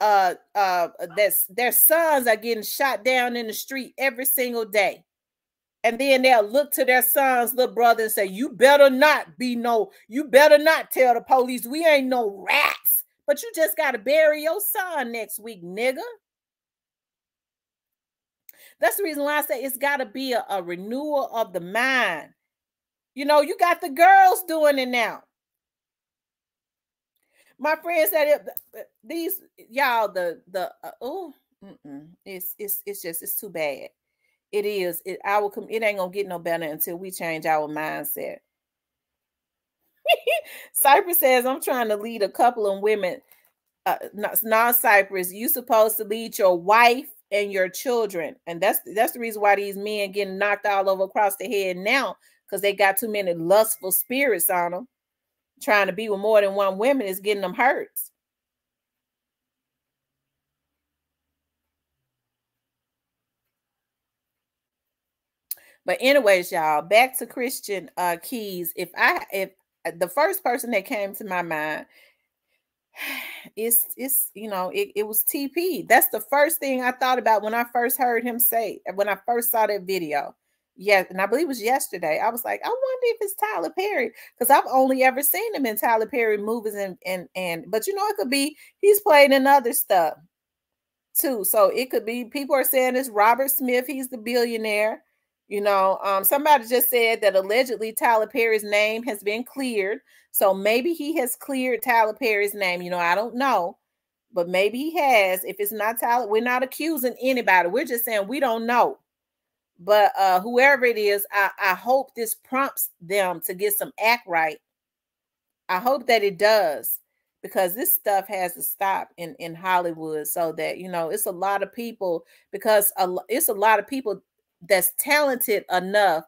their sons are getting shot down in the street every single day. And then they'll look to their son's little brother and say, you better not tell the police we ain't no rats. But you just got to bury your son next week, nigga. That's the reason why I say it's got to be a renewal of the mind. You know, you got the girls doing it now. My friend said these y'all it's too bad. It is. It ain't gonna get no better until we change our mindset. Cypress says, I'm trying to lead a couple of women. Non-Cypress, you supposed to lead your wife and your children. And that's the reason why these men getting knocked all over across the head now, because they got too many lustful spirits on them. Trying to be with more than one woman is getting them hurt. But anyways, y'all, back to Christian Keys. If the first person that came to my mind, it was TP. That's the first thing I thought about when I first heard him say, when I first saw that video. Yeah, and I believe it was yesterday. I was like, I wonder if it's Tyler Perry, because I've only ever seen him in Tyler Perry movies, but you know, it could be he's played in other stuff too. So it could be, people are saying it's Robert Smith, he's the billionaire. You know, somebody just said that allegedly Tyler Perry's name has been cleared. So maybe he has cleared Tyler Perry's name. You know, I don't know, but maybe he has. If it's not Tyler, we're not accusing anybody. We're just saying we don't know. But whoever it is, I hope this prompts them to get some act right. I hope that it does, because this stuff has to stop in Hollywood, so that, you know, it's a lot of people, because it's a lot of people that's talented enough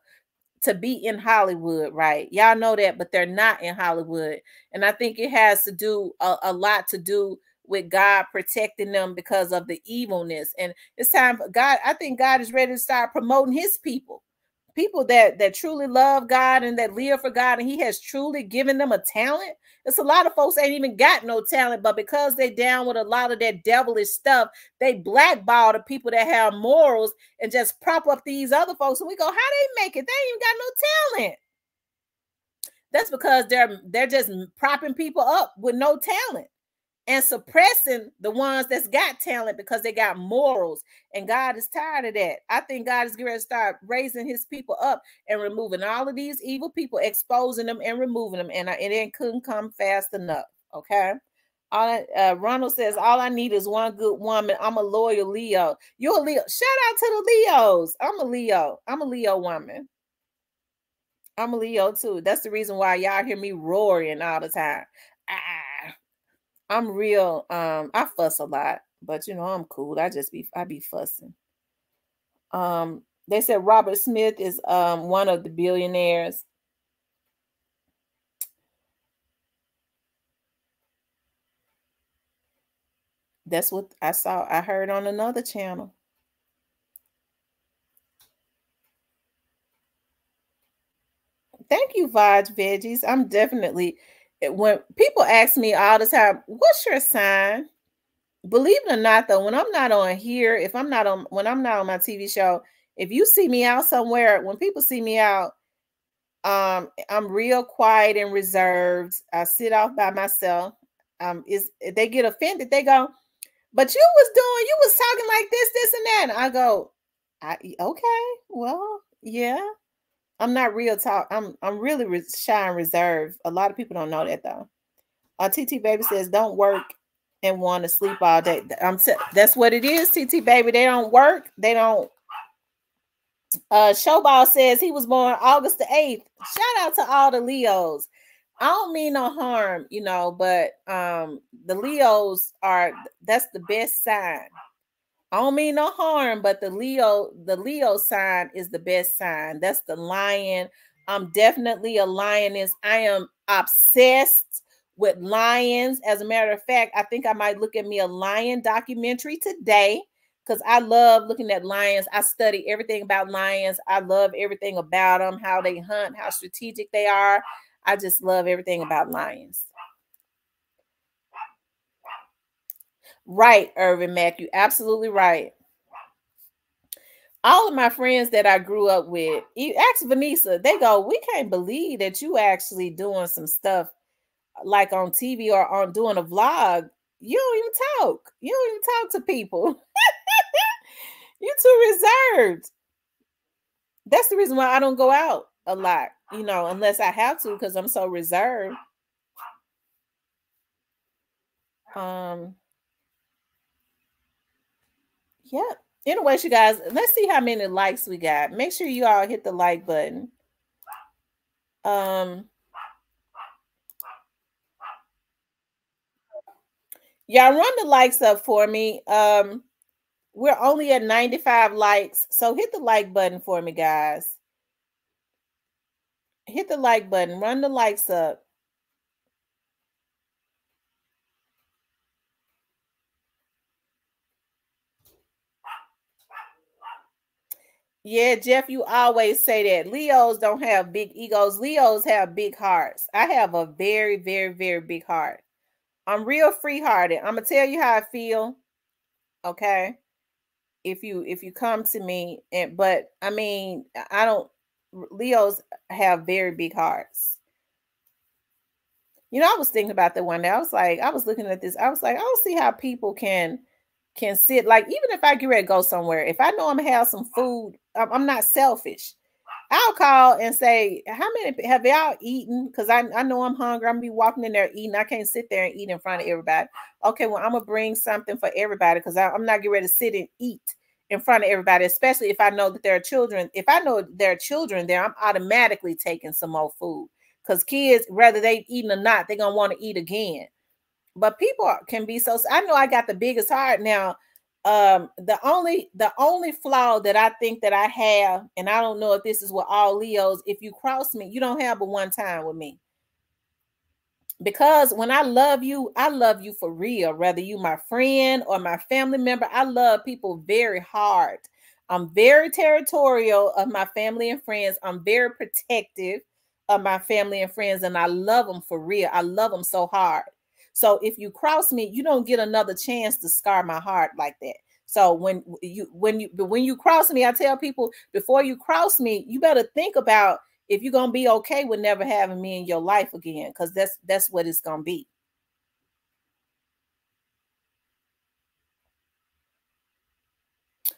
to be in Hollywood, right? Y'all know that, but they're not in Hollywood. And I think it has to do a lot to do with God protecting them because of the evilness. And it's time for God. I think God is ready to start promoting his people that truly love God and that live for God, and he has truly given them a talent. It's a lot of folks ain't even got no talent, but because they down with a lot of that devilish stuff, they blackball the people that have morals and just prop up these other folks. And we go, how they make it? They ain't even got no talent. That's because they're just propping people up with no talent and suppressing the ones that's got talent because they got morals. And God is tired of that. I think God is going to start raising his people up and removing all of these evil people, exposing them and removing them. And it couldn't come fast enough. Okay. Ronald says, all I need is one good woman. I'm a loyal Leo. You're a Leo. Shout out to the Leos. I'm a Leo. I'm a Leo woman. I'm a Leo too. That's the reason why y'all hear me roaring all the time. I'm real. I fuss a lot, but you know, I'm cool. I be fussing. They said Robert Smith is one of the billionaires. That's what I heard on another channel. Thank you, Vaj Veggies. I'm definitely, when people ask me all the time, what's your sign? Believe it or not, though, when I'm not on here, when I'm not on my TV show, if you see me out somewhere, when people see me out, I'm real quiet and reserved. I sit off by myself. If they get offended, they go, but you was talking like this, and that. And I go, okay, well, yeah. I'm not real talk. I'm really shy and reserved. A lot of people don't know that, though. TT Baby says, don't work and want to sleep all day. That's what it is, TT Baby. They don't work. They don't. Showball says he was born August the 8th. Shout out to all the Leos. I don't mean no harm, you know, but the Leos that's the best sign. I don't mean no harm, but the Leo sign is the best sign. That's the lion. I'm definitely a lioness. I am obsessed with lions. As a matter of fact, I think I might look at me a lion documentary today because I love looking at lions. I study everything about lions. I love everything about them, how they hunt, how strategic they are. I just love everything about lions. Right, Irvin Mack, you absolutely right. All of my friends that I grew up with, ask Vanessa, they go, we can't believe that you actually doing some stuff like on TV or on doing a vlog. You don't even talk. You don't even talk to people. You're too reserved. That's the reason why I don't go out a lot, you know, unless I have to, because I'm so reserved. Yeah. Anyways, you guys, let's see how many likes we got. Make sure you all hit the like button. Y'all run the likes up for me. We're only at 95 likes, so hit the like button for me, guys. Hit the like button. Run the likes up. Yeah, Jeff, you always say that. Leos don't have big egos. Leos have big hearts. I have a very, very, very big heart. I'm real free-hearted. I'm gonna tell you how I feel. Okay. If you come to me, but I mean, I don't. Leos have very big hearts. You know, I was thinking about that one day. I was looking at this. I was like, I don't see how people can sit, like, even if I get ready to go somewhere, if I know I'm gonna have some food, I'm not selfish. I'll call and say, how many have y'all eaten? Because I know I'm hungry. I'm gonna be walking in there eating. I can't sit there and eat in front of everybody. Okay, well, I'm gonna bring something for everybody because I'm not getting ready to sit and eat in front of everybody, especially if I know that there are children. If I know there are children there, I'm automatically taking some more food because kids, whether they eating or not, they're gonna want to eat again. But people can be so. I know I got the biggest heart now. The only flaw that I think that I have, and I don't know if this is with all Leos, if you cross me, you don't have but one time with me. Because when I love you for real, whether you my friend or my family member. I love people very hard. I'm very territorial of my family and friends. I'm very protective of my family and friends, and I love them for real. I love them so hard. So if you cross me, you don't get another chance to scar my heart like that. So when you cross me, I tell people, before you cross me, you better think about if you're gonna be okay with never having me in your life again, because that's what it's gonna be.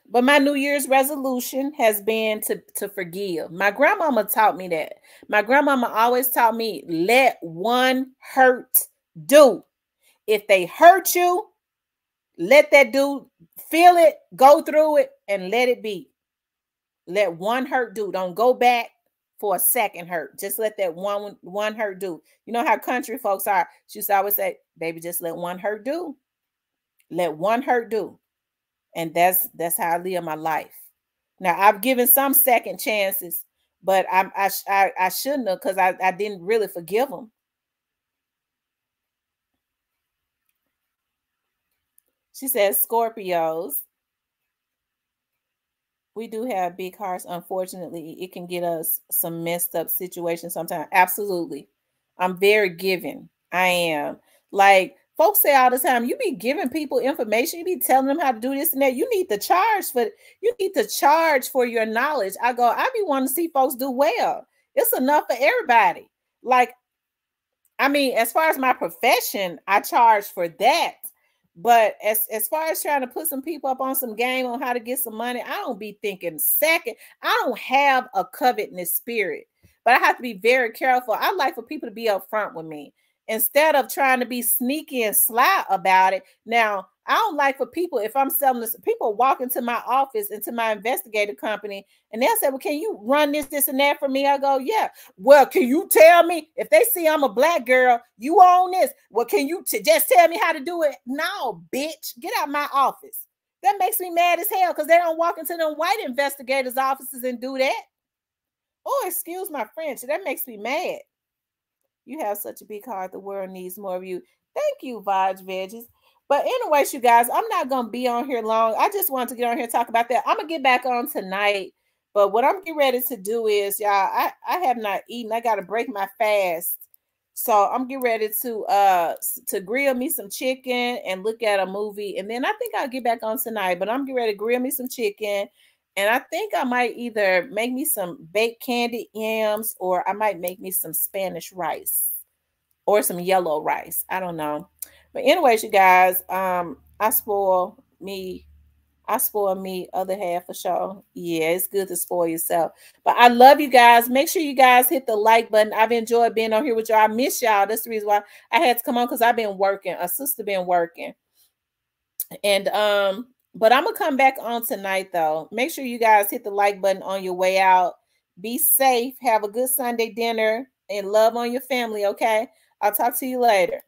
But my New Year's resolution has been to forgive. My grandmama taught me that. My grandmama always taught me, let one hurt do. If they hurt you, let that dude feel it, go through it, and let it be. Let one hurt do. Don't go back for a second hurt. Just let that one hurt do. You know how country folks are. She used to always say, baby, just let one hurt do. Let one hurt do. And that's how I live my life. Now, I've given some second chances, but I shouldn't have, because I didn't really forgive them. She says, Scorpios, we do have big hearts. Unfortunately, it can get us some messed up situations sometimes. Absolutely. I'm very giving. I am. Like, folks say all the time, you be giving people information, you be telling them how to do this and that. You need to charge for your knowledge. I be wanting to see folks do well. It's enough for everybody. Like, I mean, as far as my profession, I charge for that. But as far as trying to put some people up on some game on how to get some money, I don't be thinking second. I don't have a covetousness spirit, but I have to be very careful. I like for people to be upfront with me instead of trying to be sneaky and sly about it. Now, I don't like for people, if I'm selling this, people walk into my office, into my investigator company, and they'll say, well, can you run this, and that for me? I go, yeah. Well, can you tell me, if they see I'm a black girl, you own this? Well, can you just tell me how to do it? No, bitch, get out my office. That makes me mad as hell, because they don't walk into them white investigators' offices and do that. Oh, excuse my French. That makes me mad. You have such a big heart. The world needs more of you. Thank you, Vaj Veggies. But anyways, you guys, I'm not going to be on here long. I just wanted to get on here and talk about that. I'm going to get back on tonight. But what I'm getting ready to do is, y'all, I have not eaten. I got to break my fast. So I'm getting ready to grill me some chicken and look at a movie. And then I think I'll get back on tonight. But I'm getting ready to grill me some chicken. And I think I might either make me some baked candied yams, or I might make me some Spanish rice or some yellow rice. I don't know. But anyways, you guys, I spoil me other half for sure. Yeah, it's good to spoil yourself. But I love you guys. Make sure you guys hit the like button. I've enjoyed being on here with y'all. I miss y'all. That's the reason why I had to come on, because I've been working. A sister been working. And but I'm gonna come back on tonight though. Make sure you guys hit the like button on your way out. Be safe. Have a good Sunday dinner, and love on your family. Okay. I'll talk to you later.